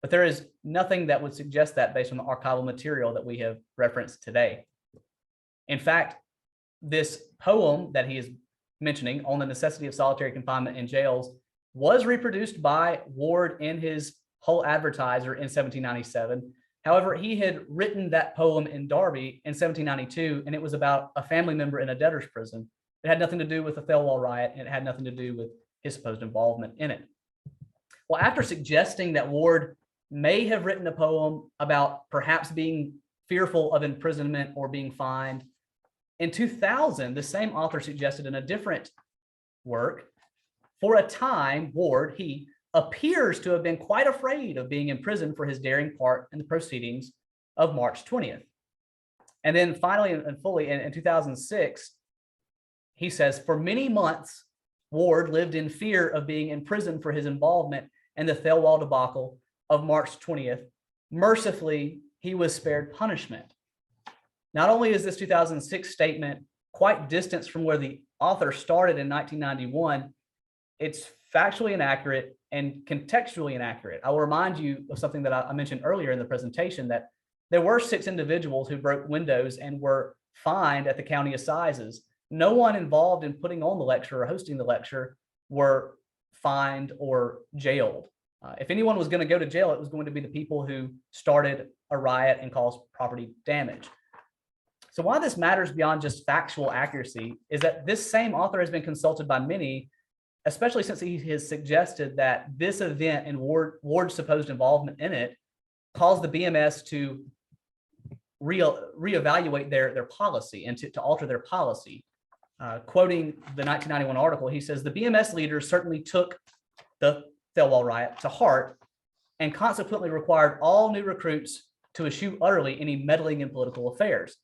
S2: But there is nothing that would suggest that based on the archival material that we have referenced today. In fact, this poem that he is mentioning on the necessity of solitary confinement in jails was reproduced by Ward in his Hull Advertiser in 1797. However, he had written that poem in Derby in 1792, and it was about a family member in a debtor's prison. It had nothing to do with the Thelwall riot, and it had nothing to do with his supposed involvement in it. Well, after suggesting that Ward may have written a poem about perhaps being fearful of imprisonment or being fined, in 2000, the same author suggested in a different work, for a time, Ward, he appears to have been quite afraid of being imprisoned for his daring part in the proceedings of March 20th. And then finally and fully in 2006, he says, for many months, Ward lived in fear of being imprisoned for his involvement in the Thelwall debacle of March 20th. Mercifully, he was spared punishment. Not only is this 2006 statement quite distant from where the author started in 1991, it's factually inaccurate and contextually inaccurate. I will remind you of something that I mentioned earlier in the presentation, that there were 6 individuals who broke windows and were fined at the county assizes. No one involved in putting on the lecture or hosting the lecture were fined or jailed. If anyone was going to go to jail, it was going to be the people who started a riot and caused property damage. So why this matters beyond just factual accuracy is that this same author has been consulted by many, especially since he has suggested that this event and Ward's supposed involvement in it caused the BMS to reevaluate their policy and to alter their policy. Quoting the 1991 article, he says, the BMS leaders certainly took the Thelwall riot to heart and consequently required all new recruits to eschew utterly any meddling in political affairs.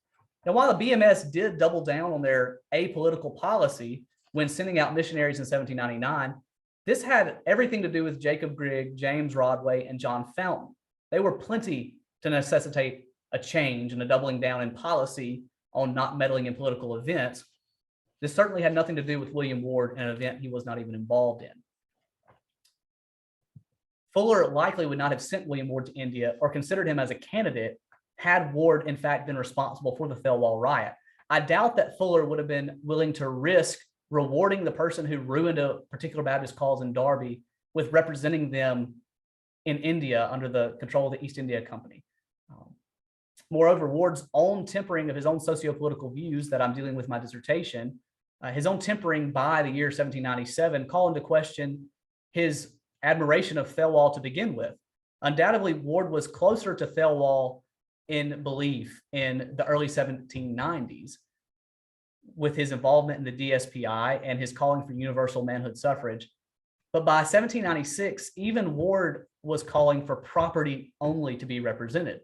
S2: Now, while the BMS did double down on their apolitical policy when sending out missionaries in 1799, this had everything to do with Jacob Grigg, James Rodway, and John Fountain. They were plenty to necessitate a change and a doubling down in policy on not meddling in political events. This certainly had nothing to do with William Ward, an event he was not even involved in. Fuller likely would not have sent William Ward to India or considered him as a candidate had Ward, in fact, been responsible for the Thelwall riot. I doubt that Fuller would have been willing to risk rewarding the person who ruined a particular Baptist cause in Derby with representing them in India under the control of the East India Company. Moreover, Ward's own tempering of his own socio-political views that I'm dealing with my dissertation, his own tempering by the year 1797 call into question his admiration of Thelwall to begin with. Undoubtedly, Ward was closer to Thelwall in belief in the early 1790s with his involvement in the DSPI and his calling for universal manhood suffrage. But by 1796, even Ward was calling for property only to be represented.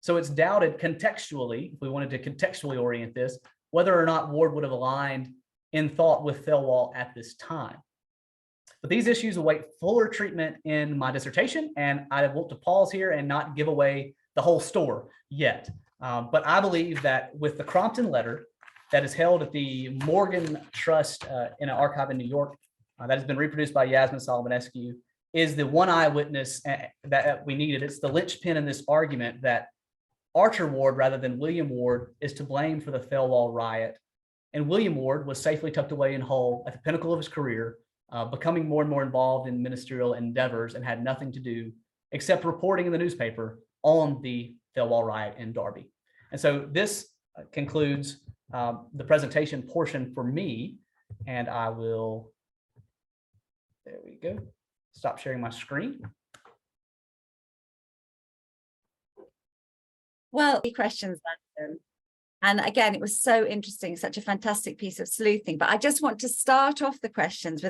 S2: So it's doubted contextually, if we wanted to contextually orient this, whether or not Ward would have aligned in thought with Thelwall at this time. But these issues await fuller treatment in my dissertation, and I want to pause here and not give away the whole store yet. But I believe that with the Crompton letter that is held at the Morgan Trust in an archive in New York, that has been reproduced by Yasmin Solomonescu, is the one eyewitness that we needed. It's the linchpin in this argument that Archer Ward, rather than William Ward, is to blame for the Thelwall riot. And William Ward was safely tucked away in Hull at the pinnacle of his career, becoming more and more involved in ministerial endeavors and had nothing to do except reporting in the newspaper on the Thelwall riot in Derby. And so this concludes the presentation portion for me, and I will, there we go, stop sharing my screen.
S1: Well, questions, Landon. And again, it was so interesting, such a fantastic piece of sleuthing. But I just want to start off the questions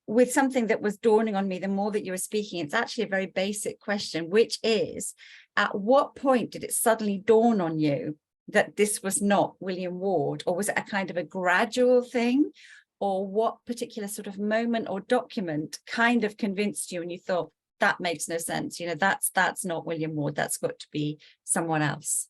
S1: with something that was dawning on me the more that you were speaking. It's actually a very basic question, which is, at what point did it suddenly dawn on you that this was not William Ward? Or was it a kind of a gradual thing? Or what particular sort of moment or document kind of convinced you and you thought, that makes no sense, you know, that's not William Ward, that's got to be someone else?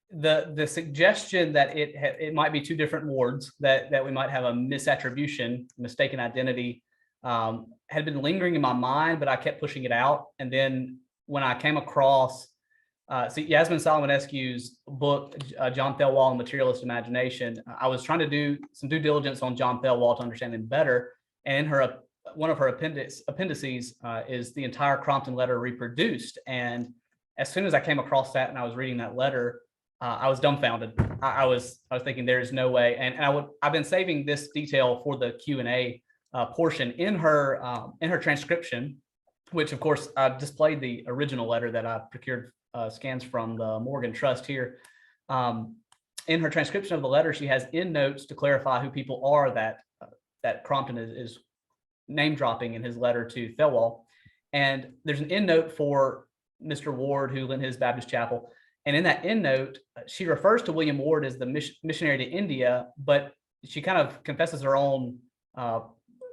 S2: The suggestion that it might be two different wards, that we might have a misattribution, mistaken identity, had been lingering in my mind, but I kept pushing it out. And then when I came across Yasmin Solomonescu's book, John Thelwall and Materialist Imagination, I was trying to do some due diligence on John Thelwall to understand him better. And in one of her appendices is the entire Crompton letter reproduced. And as soon as I came across that and I was reading that letter, I was dumbfounded. I was thinking there is no way. And I've been saving this detail for the Q&A portion in her transcription, which of course I've displayed the original letter that I procured scans from the Morgan Trust here. In her transcription of the letter, she has endnotes to clarify who people are that Crompton is name dropping in his letter to Thelwall. And there's an endnote for Mr. Ward, who lent his Baptist chapel. And in that endnote, she refers to William Ward as the missionary to India, but she kind of confesses her own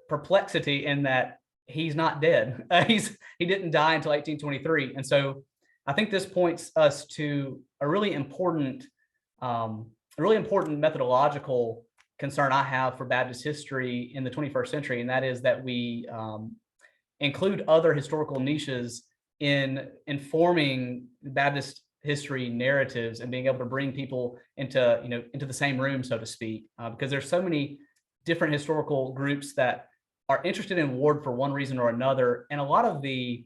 S2: perplexity in that he's not dead. He didn't die until 1823. And so I think this points us to a really important methodological concern I have for Baptist history in the 21st century, and that is that we include other historical niches in informing Baptist history narratives and being able to bring people into the same room, so to speak, because there's so many different historical groups that are interested in Ward for one reason or another, and a lot of the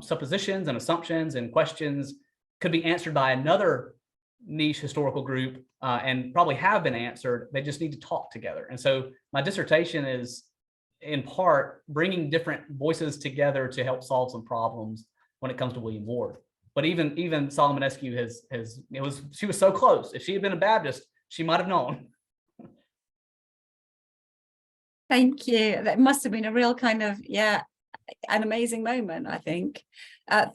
S2: suppositions and assumptions and questions could be answered by another niche historical group and probably have been answered. They just need to talk together. And so my dissertation is in part bringing different voices together to help solve some problems when it comes to William Ward. But even Solomonescu she was so close. If she had been a Baptist, she might have known.
S1: Thank you. That must have been a real kind of, an amazing moment, I think.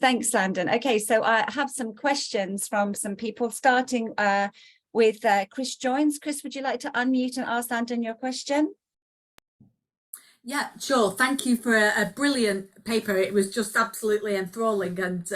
S1: Thanks, Landon. Okay, so I have some questions from some people, starting with Chris Joins. Chris, would you like to unmute and ask Landon your question?
S3: Yeah, sure. Thank you for a brilliant paper. It was just absolutely enthralling, and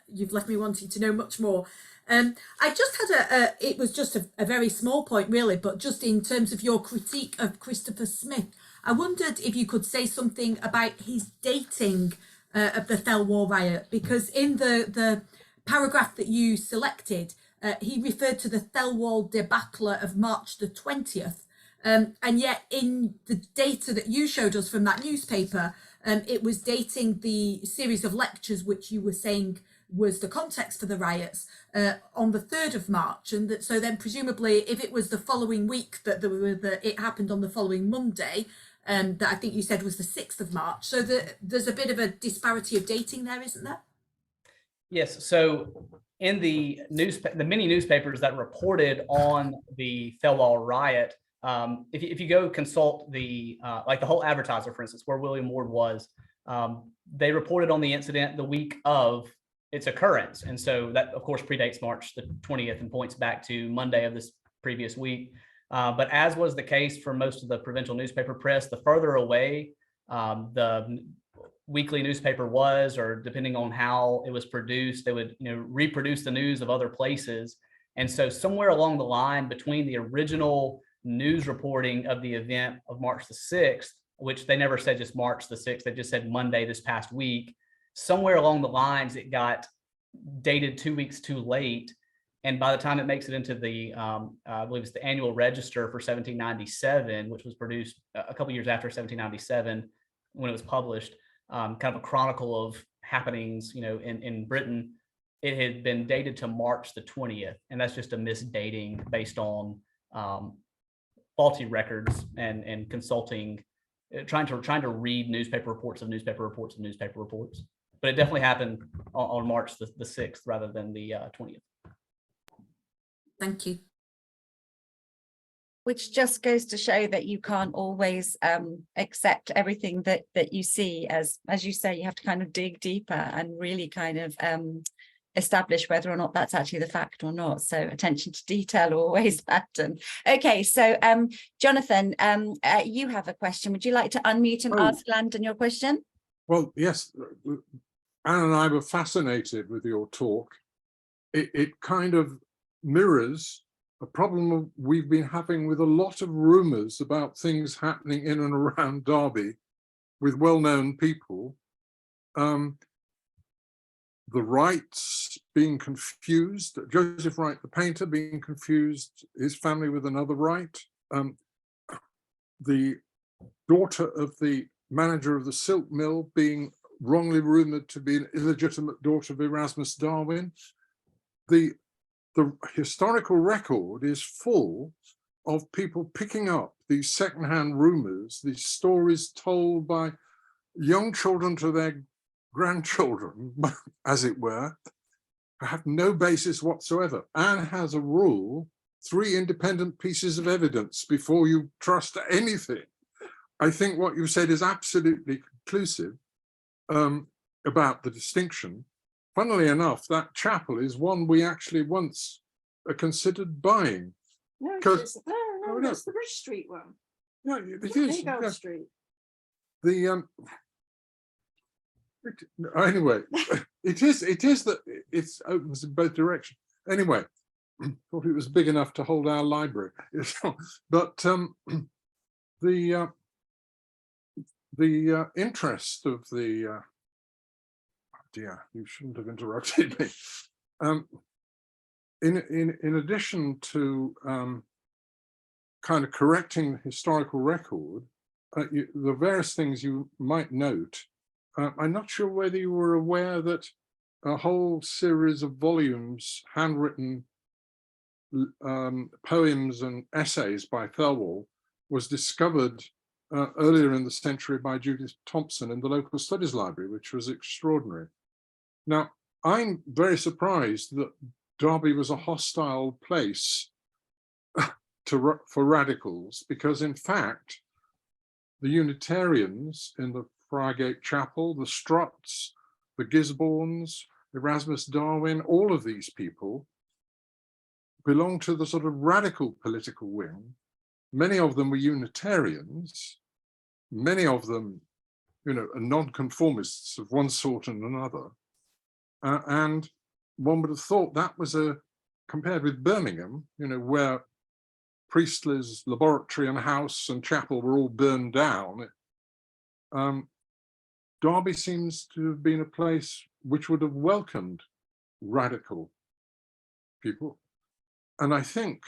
S3: you've left me wanting to know much more. I just had it was just a very small point really, but just in terms of your critique of Christopher Smith, I wondered if you could say something about his dating of the Thelwall Riot, because in the paragraph that you selected, he referred to the Thelwall debacle of March the 20th. And yet in the data that you showed us from that newspaper, it was dating the series of lectures which you were saying was the context for the riots on the 3rd of March. And so then presumably if it was the following week that it happened on the following Monday, that I think you said was the 6th of March. So there's a bit of a disparity of dating there, isn't there?
S2: Yes. So in the many newspapers that reported on the Thelwall riot, if you go consult like the whole Advertiser, for instance, where William Ward was, they reported on the incident the week of its occurrence. And so that, of course, predates March the 20th and points back to Monday of this previous week. But as was the case for most of the provincial newspaper press, the further away the weekly newspaper was, or depending on how it was produced, they would reproduce the news of other places. And so somewhere along the line between the original news reporting of the event of March the 6th, which they never said just March the 6th, they just said Monday this past week, somewhere along the lines it got dated 2 weeks too late. And by the time it makes it into the, I believe it's the Annual Register for 1797, which was produced a couple years after 1797 when it was published, kind of a chronicle of happenings, in Britain, it had been dated to March the 20th, and that's just a misdating based on faulty records and consulting, trying to read newspaper reports of newspaper reports of newspaper reports. But it definitely happened on March the 6th rather than the 20th.
S3: Thank you.
S1: Which just goes to show that you can't always accept everything that you see. As you say, you have to kind of dig deeper and really kind of establish whether or not that's actually the fact or not. So attention to detail always matters. Okay, so Jonathan, you have a question. Would you like to unmute and ask Landon your question?
S4: Well, yes, Anne and I were fascinated with your talk. It kind of mirrors a problem we've been having with a lot of rumours about things happening in and around Derby with well-known people. The Wrights being confused, Joseph Wright, the painter, being confused, his family with another Wright. The daughter of the manager of the silk mill being wrongly rumoured to be an illegitimate daughter of Erasmus Darwin. The historical record is full of people picking up these secondhand rumours, these stories told by young children to their grandchildren, as it were, have no basis whatsoever. Anne has a rule: 3 independent pieces of evidence before you trust anything. I think what you said is absolutely conclusive about the distinction. Funnily enough, that chapel is one we actually once considered buying.
S5: No,
S4: no,
S5: that's the Bridge Street one.
S4: No, it is.
S5: Haygold Street.
S4: The anyway, it is that it's opens in both directions. Anyway, thought it was big enough to hold our library, but the interest of the dear, you shouldn't have interrupted me. In addition to kind of correcting the historical record, the various things you might note. I'm not sure whether you were aware that a whole series of volumes, handwritten poems and essays by Thelwall, was discovered earlier in the century by Judith Thompson in the local studies library, which was extraordinary. Now, I'm very surprised that Derby was a hostile place for radicals, because in fact, the Unitarians in the Friargate Chapel, the Strutts, the Gisbornes, Erasmus Darwin, all of these people belong to the sort of radical political wing. Many of them were Unitarians, many of them, you know, are nonconformists of one sort and another. And one would have thought that was compared with Birmingham, you know, where Priestley's laboratory and house and chapel were all burned down. Derby seems to have been a place which would have welcomed radical people. And I think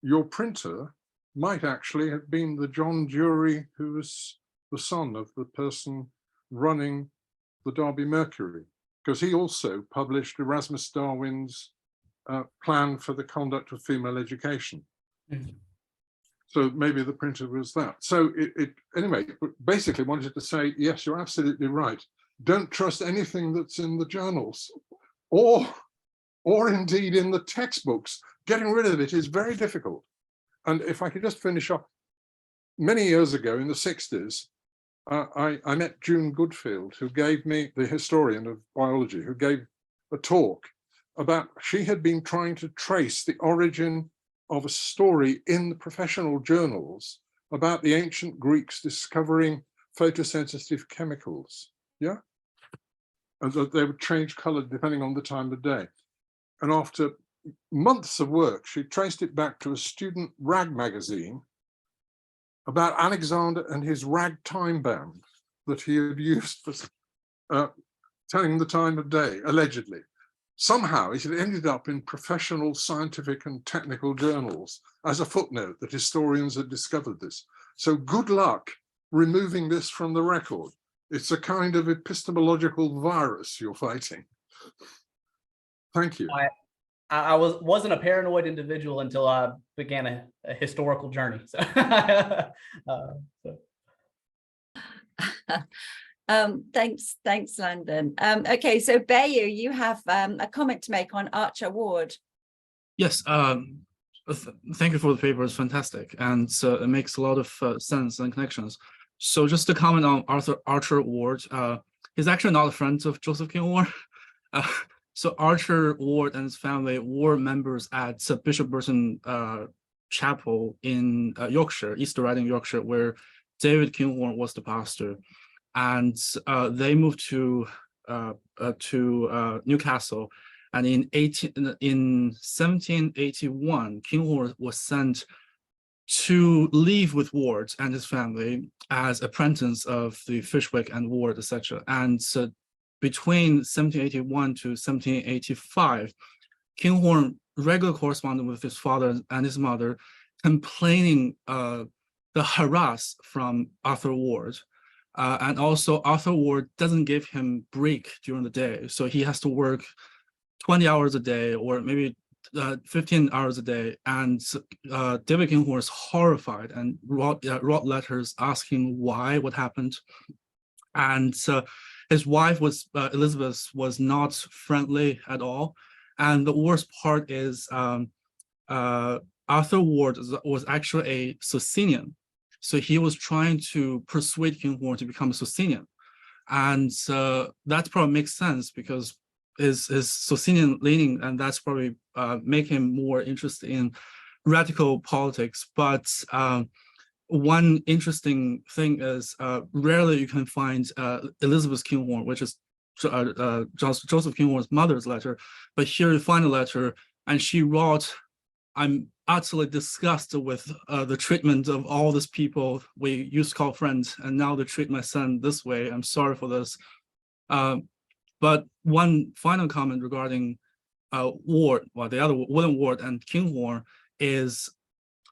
S4: your printer might actually have been the John Dury, who was the son of the person running the Derby Mercury, because he also published Erasmus Darwin's plan for the conduct of female education. Mm-hmm. So maybe the printer was that. So anyway, basically wanted to say, yes, you're absolutely right. Don't trust anything that's in the journals or indeed in the textbooks. Getting rid of it is very difficult. And if I could just finish up, many years ago in the 60s, I met June Goodfield, who gave me, the historian of biology, who gave a talk about, she had been trying to trace the origin of a story in the professional journals about the ancient Greeks discovering photosensitive chemicals, yeah? And that they would change color depending on the time of day. And after months of work, she traced it back to a student rag magazine about Alexander and his rag time band that he had used for telling the time of day, allegedly. Somehow it had ended up in professional scientific and technical journals as a footnote that historians had discovered this. So good luck removing this from the record. It's a kind of epistemological virus you're fighting. Thank you.
S2: I wasn't a paranoid individual until I began a historical journey. So,
S1: Thanks, Landon. Okay, so Bayu, you have a comment to make on Archer Ward.
S6: Yes, thank you for the paper. It's fantastic, and it makes a lot of sense and connections. So just to comment on Archer Ward, he's actually not a friend of Joseph King Ward. So Archer Ward and his family were members at Bishop Burton Chapel in Yorkshire, East Riding, Yorkshire, where David Kinghorn was the pastor, and they moved to Newcastle. And in 1781, Kinghorn was sent to live with Ward and his family as apprentice of the Fishwick and Ward, etc. And so between 1781 to 1785, Kinghorn regularly corresponded with his father and his mother, complaining the harass from Arthur Ward. And also Arthur Ward doesn't give him break during the day. So he has to work 20 hours a day or maybe 15 hours a day. And David Kinghorn is horrified and wrote letters asking why, what happened. And his wife was Elizabeth was not friendly at all. And the worst part is Arthur Ward was actually a Socinian. So he was trying to persuade Kinghorn to become a Socinian. And that probably makes sense because his Socinian leaning, and that's probably make him more interested in radical politics. But one interesting thing is rarely you can find Elizabeth Kinghorn, which is Joseph Kinghorn's mother's letter. But here you find a letter, and she wrote, "I'm utterly disgusted with the treatment of all these people we used to call friends, and now they treat my son this way. I'm sorry for this." But one final comment regarding Ward, well, the other William Ward and Kinghorn is,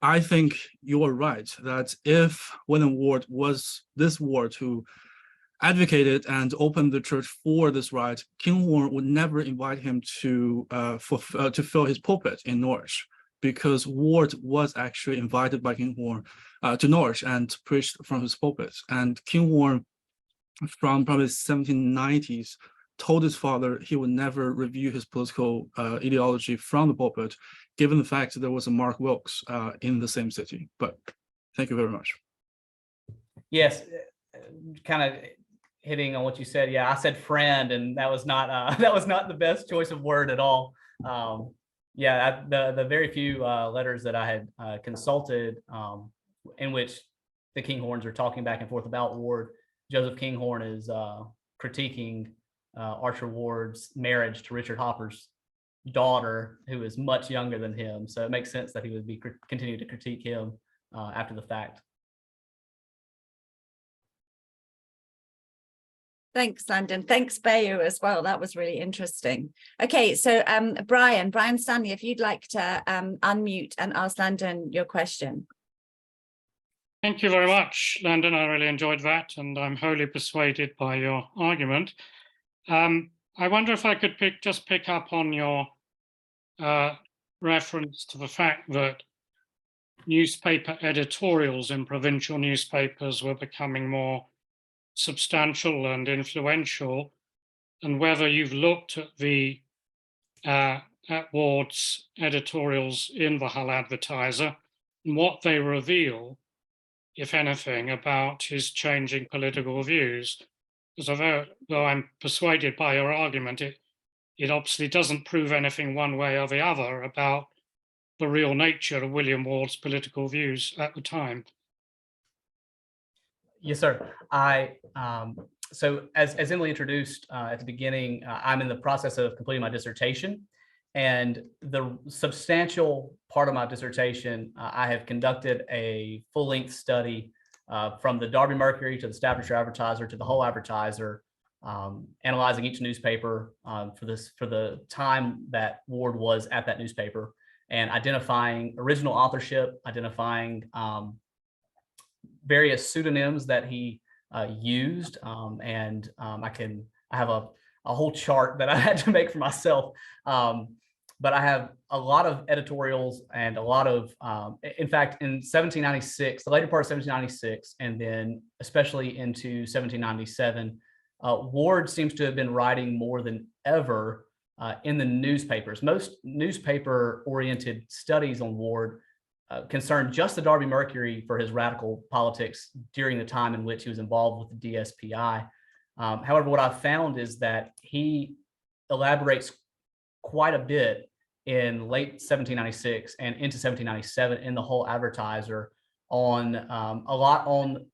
S6: I think you are right that if William Ward was this Ward who advocated and opened the church for this right, Kinghorn would never invite him to fill his pulpit in Norwich, because Ward was actually invited by Kinghorn to Norwich and preached from his pulpit. And Kinghorn, from probably the 1790s, told his father he would never review his political ideology from the pulpit, given the fact that there was a Mark Wilkes in the same city. But thank you very much.
S2: Yes, kind of hitting on what you said. Yeah, I said friend, and that was not the best choice of word at all. Yeah, the very few letters that I had consulted, in which the Kinghorns are talking back and forth about Ward, Joseph Kinghorn is critiquing Archer Ward's marriage to Richard Hopper's daughter, who is much younger than him. So it makes sense that he would be continue to critique him after the fact.
S1: Thanks, Landon. Thanks, Bayu, as well. That was really interesting. Okay, so Brian Stanley, if you'd like to unmute and ask Landon your question.
S7: Thank you very much, Landon. I really enjoyed that, and I'm wholly persuaded by your argument. I wonder if I could pick up on your reference to the fact that newspaper editorials in provincial newspapers were becoming more substantial and influential, and whether you've looked at Ward's editorials in the Hull Advertiser and what they reveal, if anything, about his changing political views. Because though I'm persuaded by your argument, it obviously doesn't prove anything one way or the other about the real nature of William Ward's political views at the time.
S2: Yes, sir. So as Emily introduced at the beginning, I'm in the process of completing my dissertation, and the substantial part of my dissertation, I have conducted a full-length study from the Derby Mercury to the Staffordshire Advertiser to the Hull Advertiser, analyzing each newspaper for the time that Ward was at that newspaper, and identifying original authorship, identifying various pseudonyms that he used, and I have a a whole chart that I had to make for myself. But I have a lot of editorials and a lot of, in fact, in 1796, the later part of 1796, and then especially into 1797, Ward seems to have been writing more than ever in the newspapers. Most newspaper-oriented studies on Ward concerned just the Derby Mercury for his radical politics during the time in which he was involved with the DSPI. However, what I've found is that he elaborates quite a bit in late 1796 and into 1797 in the whole Advertiser on a lot on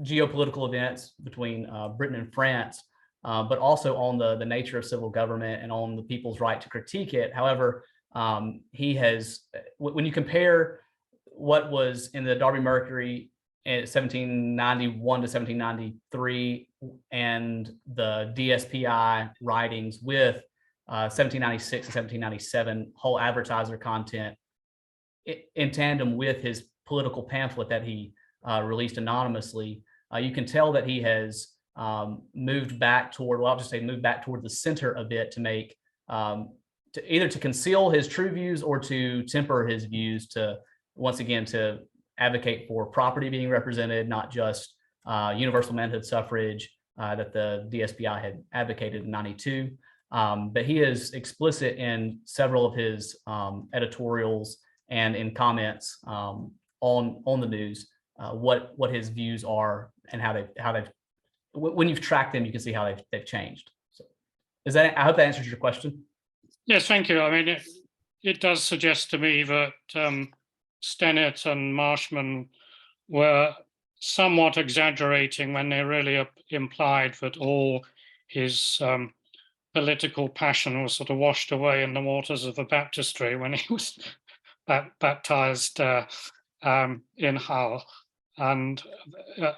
S2: geopolitical events between Britain and France, but also on the nature of civil government and on the people's right to critique it. However, he has, when you compare what was in the Derby Mercury in 1791 to 1793 and the DSPI writings with 1796 and 1797 whole Advertiser content in tandem with his political pamphlet that he released anonymously, you can tell that he has moved back toward, well, I'll just say moved back toward the center a bit to make, to either to conceal his true views or to temper his views to, once again, to advocate for property being represented, not just universal manhood suffrage that the DSPI had advocated in '92. But he is explicit in several of his editorials and in comments on the news what his views are and how they've when you've tracked them, you can see how they've changed. So, is that, I hope that answers your question.
S7: Yes, thank you. I mean, it does suggest to me that Stennett and Marshman were somewhat exaggerating when they really implied that all his political passion was sort of washed away in the waters of the baptistry when he was baptized in Hull. And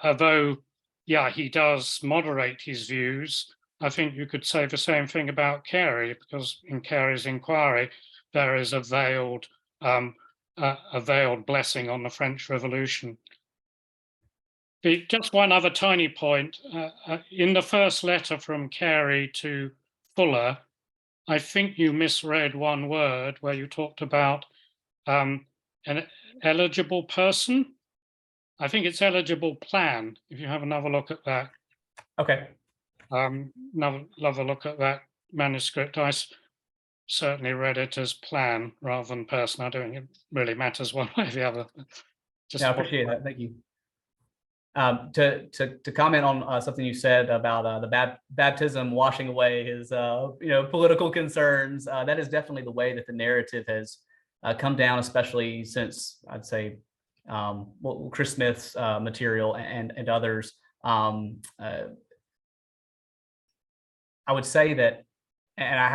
S7: although, yeah, he does moderate his views, I think you could say the same thing about Carey, because in Carey's inquiry, there is a veiled blessing on the French Revolution. Just one other tiny point. In the first letter from Carey to Fuller, I think you misread one word where you talked about an eligible person. I think it's eligible plan, if you have another look at that.
S2: Okay.
S7: Another look at that manuscript. I certainly read it as plan rather than person. I don't think it really matters one way or the other. Just
S2: yeah, I appreciate that. Thank you. To comment on something you said about the baptism washing away his political concerns, that is definitely the way that the narrative has come down, especially since, I'd say, Chris Smith's material and others. I would say that, and I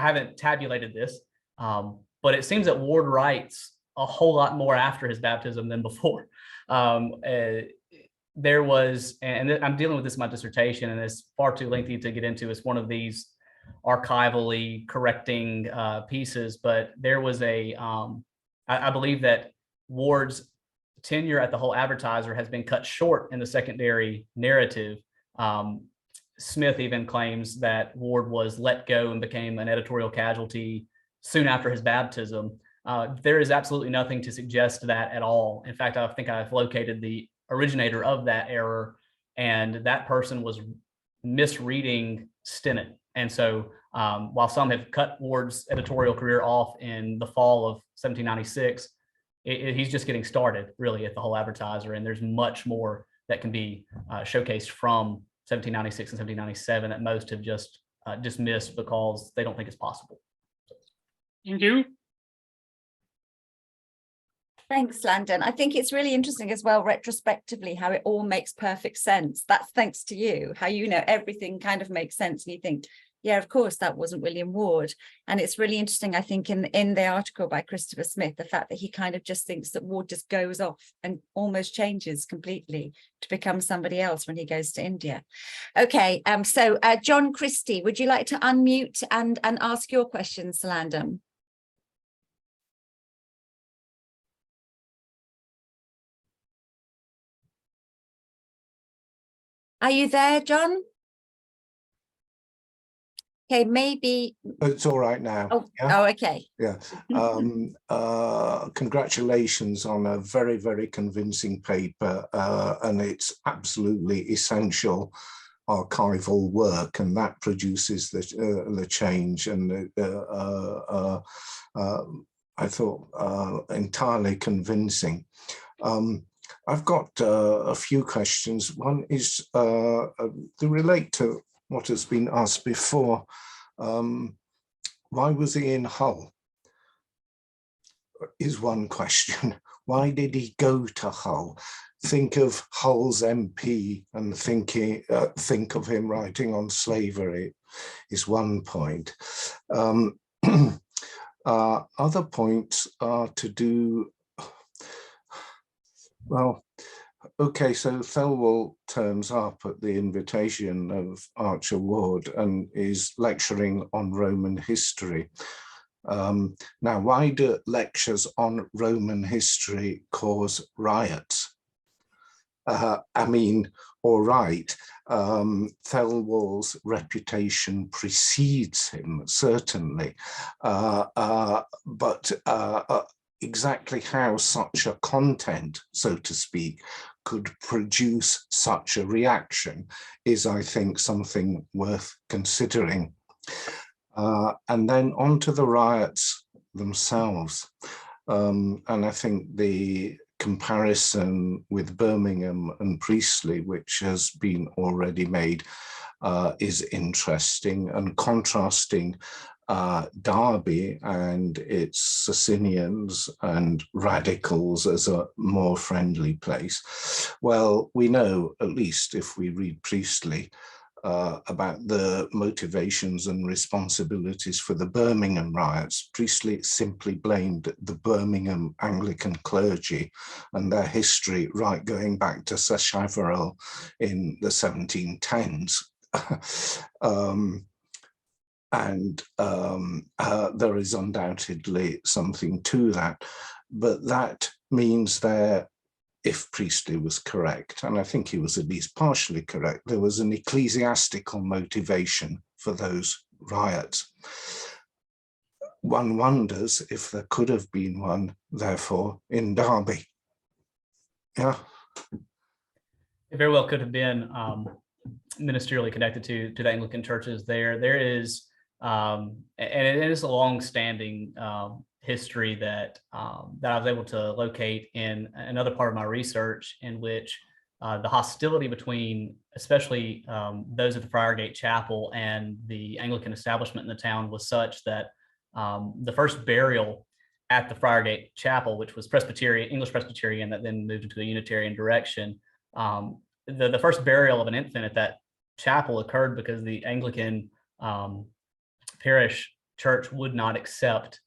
S2: haven't tabulated this, but it seems that Ward writes a whole lot more after his baptism than before. There was, and I'm dealing with this in my dissertation, and it's far too lengthy to get into. It's one of these archivally correcting pieces, but there was I believe that Ward's tenure at the whole Advertiser has been cut short in the secondary narrative. Smith even claims that Ward was let go and became an editorial casualty soon after his baptism. There is absolutely nothing to suggest that at all. In fact, I think I've located the originator of that error, and that person was misreading Stennett. And so while some have cut Ward's editorial career off in the fall of 1796, he's just getting started really at the whole Advertiser, and there's much more that can be showcased from 1796 and 1797 that most have just dismissed because they don't think it's possible.
S7: Thank you.
S1: Thanks, Landon. I think it's really interesting as well, retrospectively, how it all makes perfect sense. That's thanks to you, how everything kind of makes sense. And you think, yeah, of course, that wasn't William Ward. And it's really interesting, I think, in the article by Christopher Smith, the fact that he kind of just thinks that Ward just goes off and almost changes completely to become somebody else when he goes to India. Okay, so John Christie, would you like to unmute and ask your questions to Landon? Are you there, John? Okay, maybe.
S8: It's all right now.
S1: Oh,
S8: Yeah.
S1: oh, okay.
S8: Yeah. Congratulations on a very, very convincing paper, and it's absolutely essential archival work, and that produces the change. And I thought entirely convincing. I've got a few questions. One is to relate to what has been asked before. Why was he in Hull? Is one question. Why did he go to Hull? Think of Hull's MP and think of him writing on slavery is one point. Other points are to do, well, okay, so Thelwall turns up at the invitation of Archer Ward and is lecturing on Roman history. Now, why do lectures on Roman history cause riots? I mean, all right, Thelwall's reputation precedes him, certainly, but exactly how such a content, so to speak, could produce such a reaction is, I think, something worth considering. And then on to the riots themselves. And I think the comparison with Birmingham and Priestley, which has been already made, is interesting, and contrasting Derby and its Socinians and radicals as a more friendly place. Well, we know, at least if we read Priestley, about the motivations and responsibilities for the Birmingham riots. Priestley simply blamed the Birmingham Anglican clergy and their history right going back to Sacheverell in the 1710s. There is undoubtedly something to that, but that means there, if Priestley was correct, and I think he was at least partially correct, there was an ecclesiastical motivation for those riots. One wonders if there could have been one, therefore, in Derby. Yeah.
S2: It very well could have been ministerially connected to the Anglican churches there. There is, and it is a long-standing history that I was able to locate in another part of my research, in which the hostility between, especially those at the Friargate Chapel and the Anglican establishment in the town, was such that the first burial at the Friargate Chapel, which was Presbyterian, English Presbyterian, that then moved into a Unitarian direction, the first burial of an infant at that chapel occurred because the Anglican parish church would not accept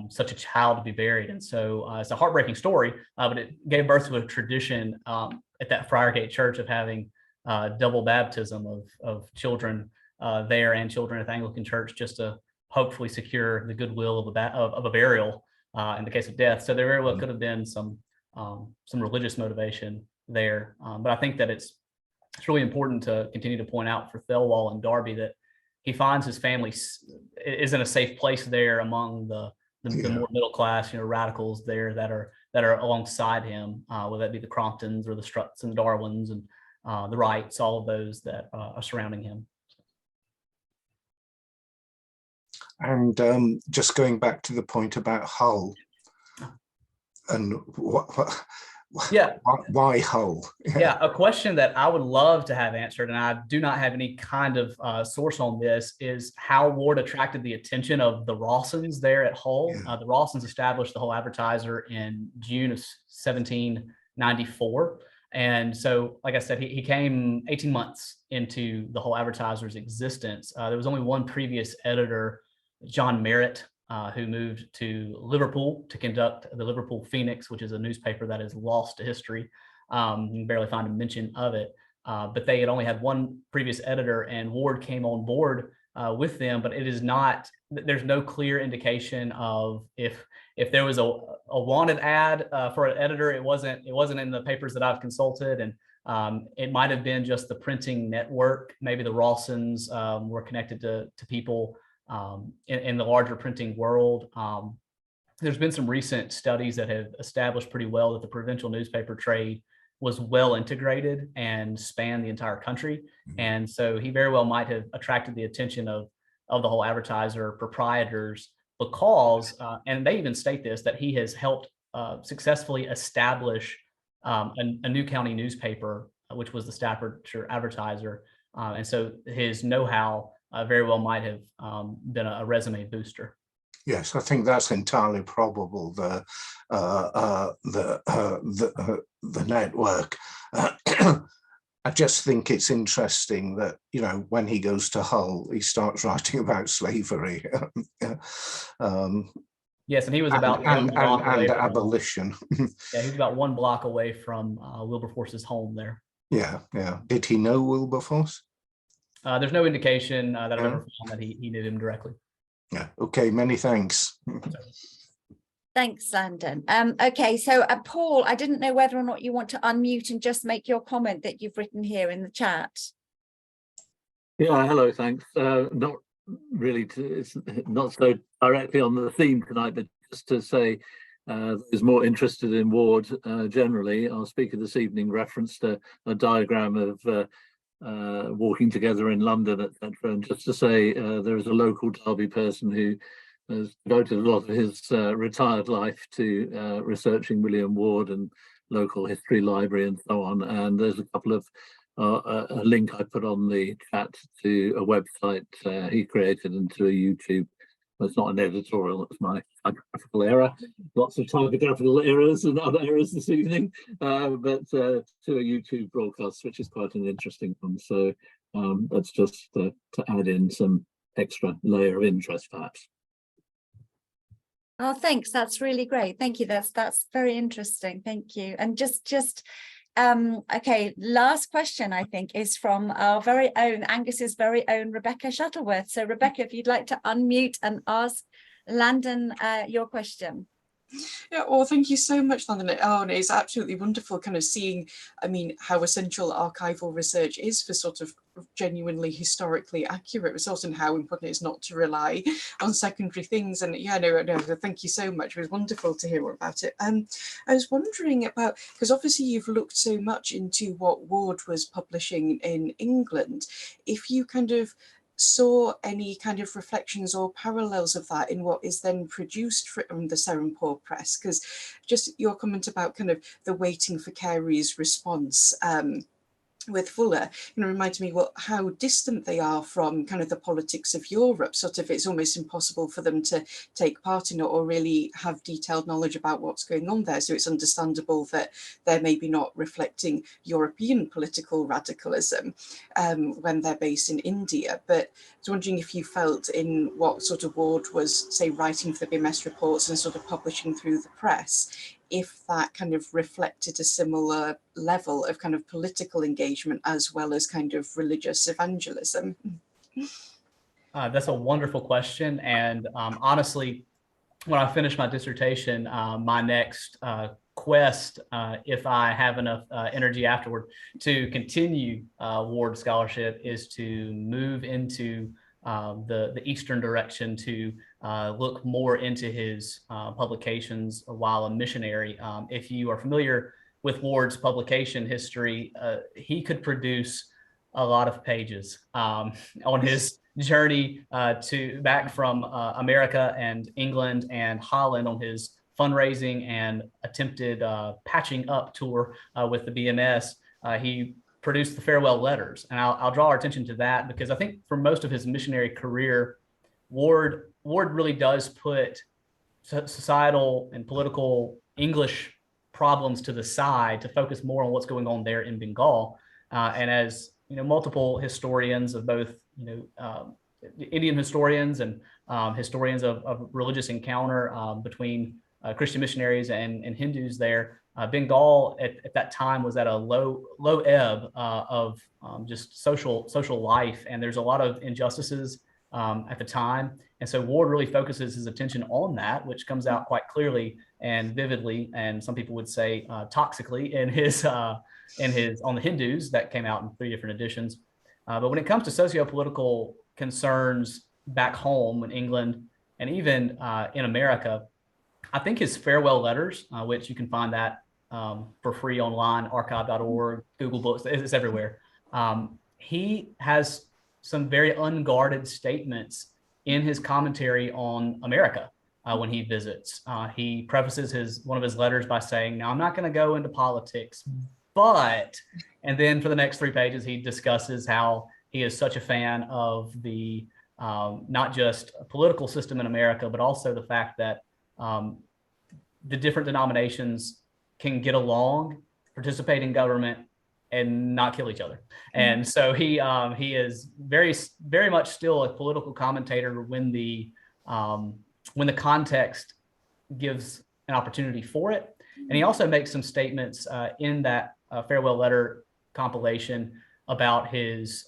S2: such a child to be buried. And so it's a heartbreaking story, but it gave birth to a tradition at that Friargate Church of having double baptism of children there and children at the Anglican Church, just to hopefully secure the goodwill of a burial in the case of death. So there very well could have been some religious motivation there. But I think that it's really important to continue to point out for Thelwall and Derby that he finds his family is in a safe place there among the more middle class, radicals there that are alongside him, whether that be the Cromptons or the Strutts and the Darwins and the Wrights, all of those that are surrounding him.
S8: And just going back to the point about Hull and why Hull?
S2: Yeah, a question that I would love to have answered, and I do not have any kind of source on this, is how Ward attracted the attention of the Rawsons there at Hull. The Rawsons established the Hull Advertiser in June of 1794. And so, like I said, he came 18 months into the Hull Advertiser's existence. There was only one previous editor, John Merritt, who moved to Liverpool to conduct the Liverpool Phoenix, which is a newspaper that is lost to history. You can barely find a mention of it. But they had only had one previous editor, and Ward came on board with them. But it is not, there's no clear indication of if there was a wanted ad for an editor. It wasn't in the papers that I've consulted. And It might have been just the printing network. Maybe the Rawsons were connected to people in the larger printing world. There's been some recent studies that have established pretty well that the provincial newspaper trade was well integrated and spanned the entire country. And so he very well might have attracted the attention of the whole advertiser proprietors because, and they even state this, that he has helped successfully establish a new county newspaper, which was the Staffordshire Advertiser. And so his know-how very well might have been a resume booster.
S8: Yes, I think that's entirely probable. The network. I just think it's interesting that, you know, when he goes to Hull, he starts writing about slavery.
S2: Yes, and he was about
S8: and abolition.
S2: Yeah, he was about 1 block away from Wilberforce's home there.
S8: Yeah, yeah. Did he know Wilberforce?
S2: There's no indication that I've ever found that he knew him directly.
S8: Yeah. Okay. Many thanks.
S1: Thanks, Landon. Okay, so Paul, I didn't know whether or not you want to unmute and just make your comment that you've written here in the chat.
S9: Yeah, hello, thanks. Not really, it's not so directly on the theme tonight, but just to say those more interested in Ward generally, our speaker this evening referenced a diagram of walking together in London, etc. And just to say, there is a local Derby person who has devoted a lot of his retired life to researching William Ward and local history library and so on. And there's a couple of a link I put on the chat to a website he created and to a YouTube. It's not an editorial, it's my typographical error. Lots of typographical errors and other errors this evening, but to a YouTube broadcast, which is quite an interesting one. So that's just to add in some extra layer of interest, perhaps.
S1: Oh, thanks. That's really great. Thank you. That's very interesting. Thank you. And just okay, last question, I think, is from our very own, Angus's very own Rebecca Shuttleworth. So Rebecca, if you'd like to unmute and ask Landon your question.
S5: Yeah, well, thank you so much, Landon. Oh, and it's absolutely wonderful kind of seeing, I mean, how essential archival research is for sort of genuinely historically accurate results and how important it is not to rely on secondary things. And yeah, no, thank you so much. It was wonderful to hear more about it. I was wondering about, because obviously you've looked so much into what Ward was publishing in England, if you kind of saw any kind of reflections or parallels of that in what is then produced from the Serampore Press, because just your comment about kind of the waiting for Carey's response with Fuller, you know, reminded me how distant they are from kind of the politics of Europe. Sort of, it's almost impossible for them to take part in it or really have detailed knowledge about what's going on there. So it's understandable that they're maybe not reflecting European political radicalism when they're based in India. But I was wondering if you felt in what sort of Ward was, say, writing for the BMS reports and sort of publishing through the press, if that kind of reflected a similar level of kind of political engagement as well as kind of religious evangelism.
S2: That's a wonderful question. And honestly, when I finish my dissertation, my next quest, if I have enough energy afterward to continue Ward scholarship, is to move into the Eastern direction, to look more into his publications while a missionary. If you are familiar with Ward's publication history, he could produce a lot of pages on his journey back from America and England and Holland on his fundraising and attempted patching up tour with the BMS. He produced the farewell letters. And I'll draw our attention to that because I think for most of his missionary career, Ward really does put societal and political English problems to the side to focus more on what's going on there in Bengal. And as you know, multiple historians of both, Indian historians and historians of religious encounter between Christian missionaries and Hindus there, Bengal at that time was at a low ebb of just social life, and there's a lot of injustices at the time. And so Ward really focuses his attention on that, which comes out quite clearly and vividly, and some people would say toxically in his on the Hindus that came out in 3 different editions. But when it comes to socio-political concerns back home in England and even in America, I think his farewell letters, which you can find that for free online, archive.org, Google Books, it's everywhere. He has some very unguarded statements in his commentary on America when he visits. He prefaces one of his letters by saying, "Now, I'm not going to go into politics, but," and then for the next 3 pages, he discusses how he is such a fan of the not just political system in America, but also the fact that the different denominations can get along, participate in government, and not kill each other. And so he is very much still a political commentator when the context gives an opportunity for it. And he also makes some statements in that farewell letter compilation about his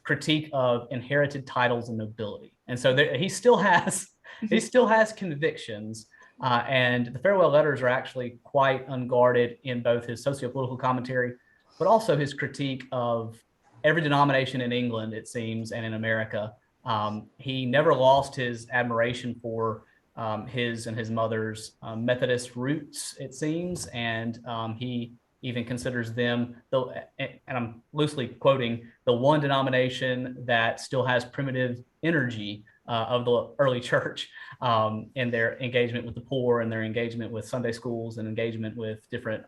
S2: critique of inherited titles and nobility. And so he still has convictions. And the farewell letters are actually quite unguarded in both his socio-political commentary, but also his critique of every denomination in England, it seems, and in America. He never lost his admiration for his and his mother's Methodist roots, it seems, and he even considers them, though, and I'm loosely quoting, the one denomination that still has primitive energy of the early church in their engagement with the poor and their engagement with Sunday schools and engagement with different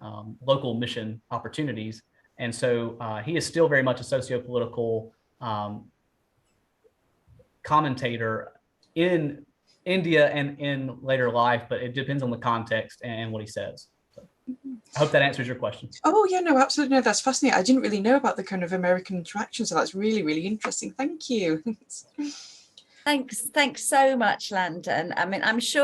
S2: local mission opportunities. And so he is still very much a socio-political commentator in India and in later life, but it depends on the context and what he says. So I hope that answers your question.
S5: Oh yeah, no, absolutely. No, that's fascinating. I didn't really know about the kind of American interaction, so that's really, really interesting. Thank you.
S1: Thanks so much, Landon. I mean, I'm sure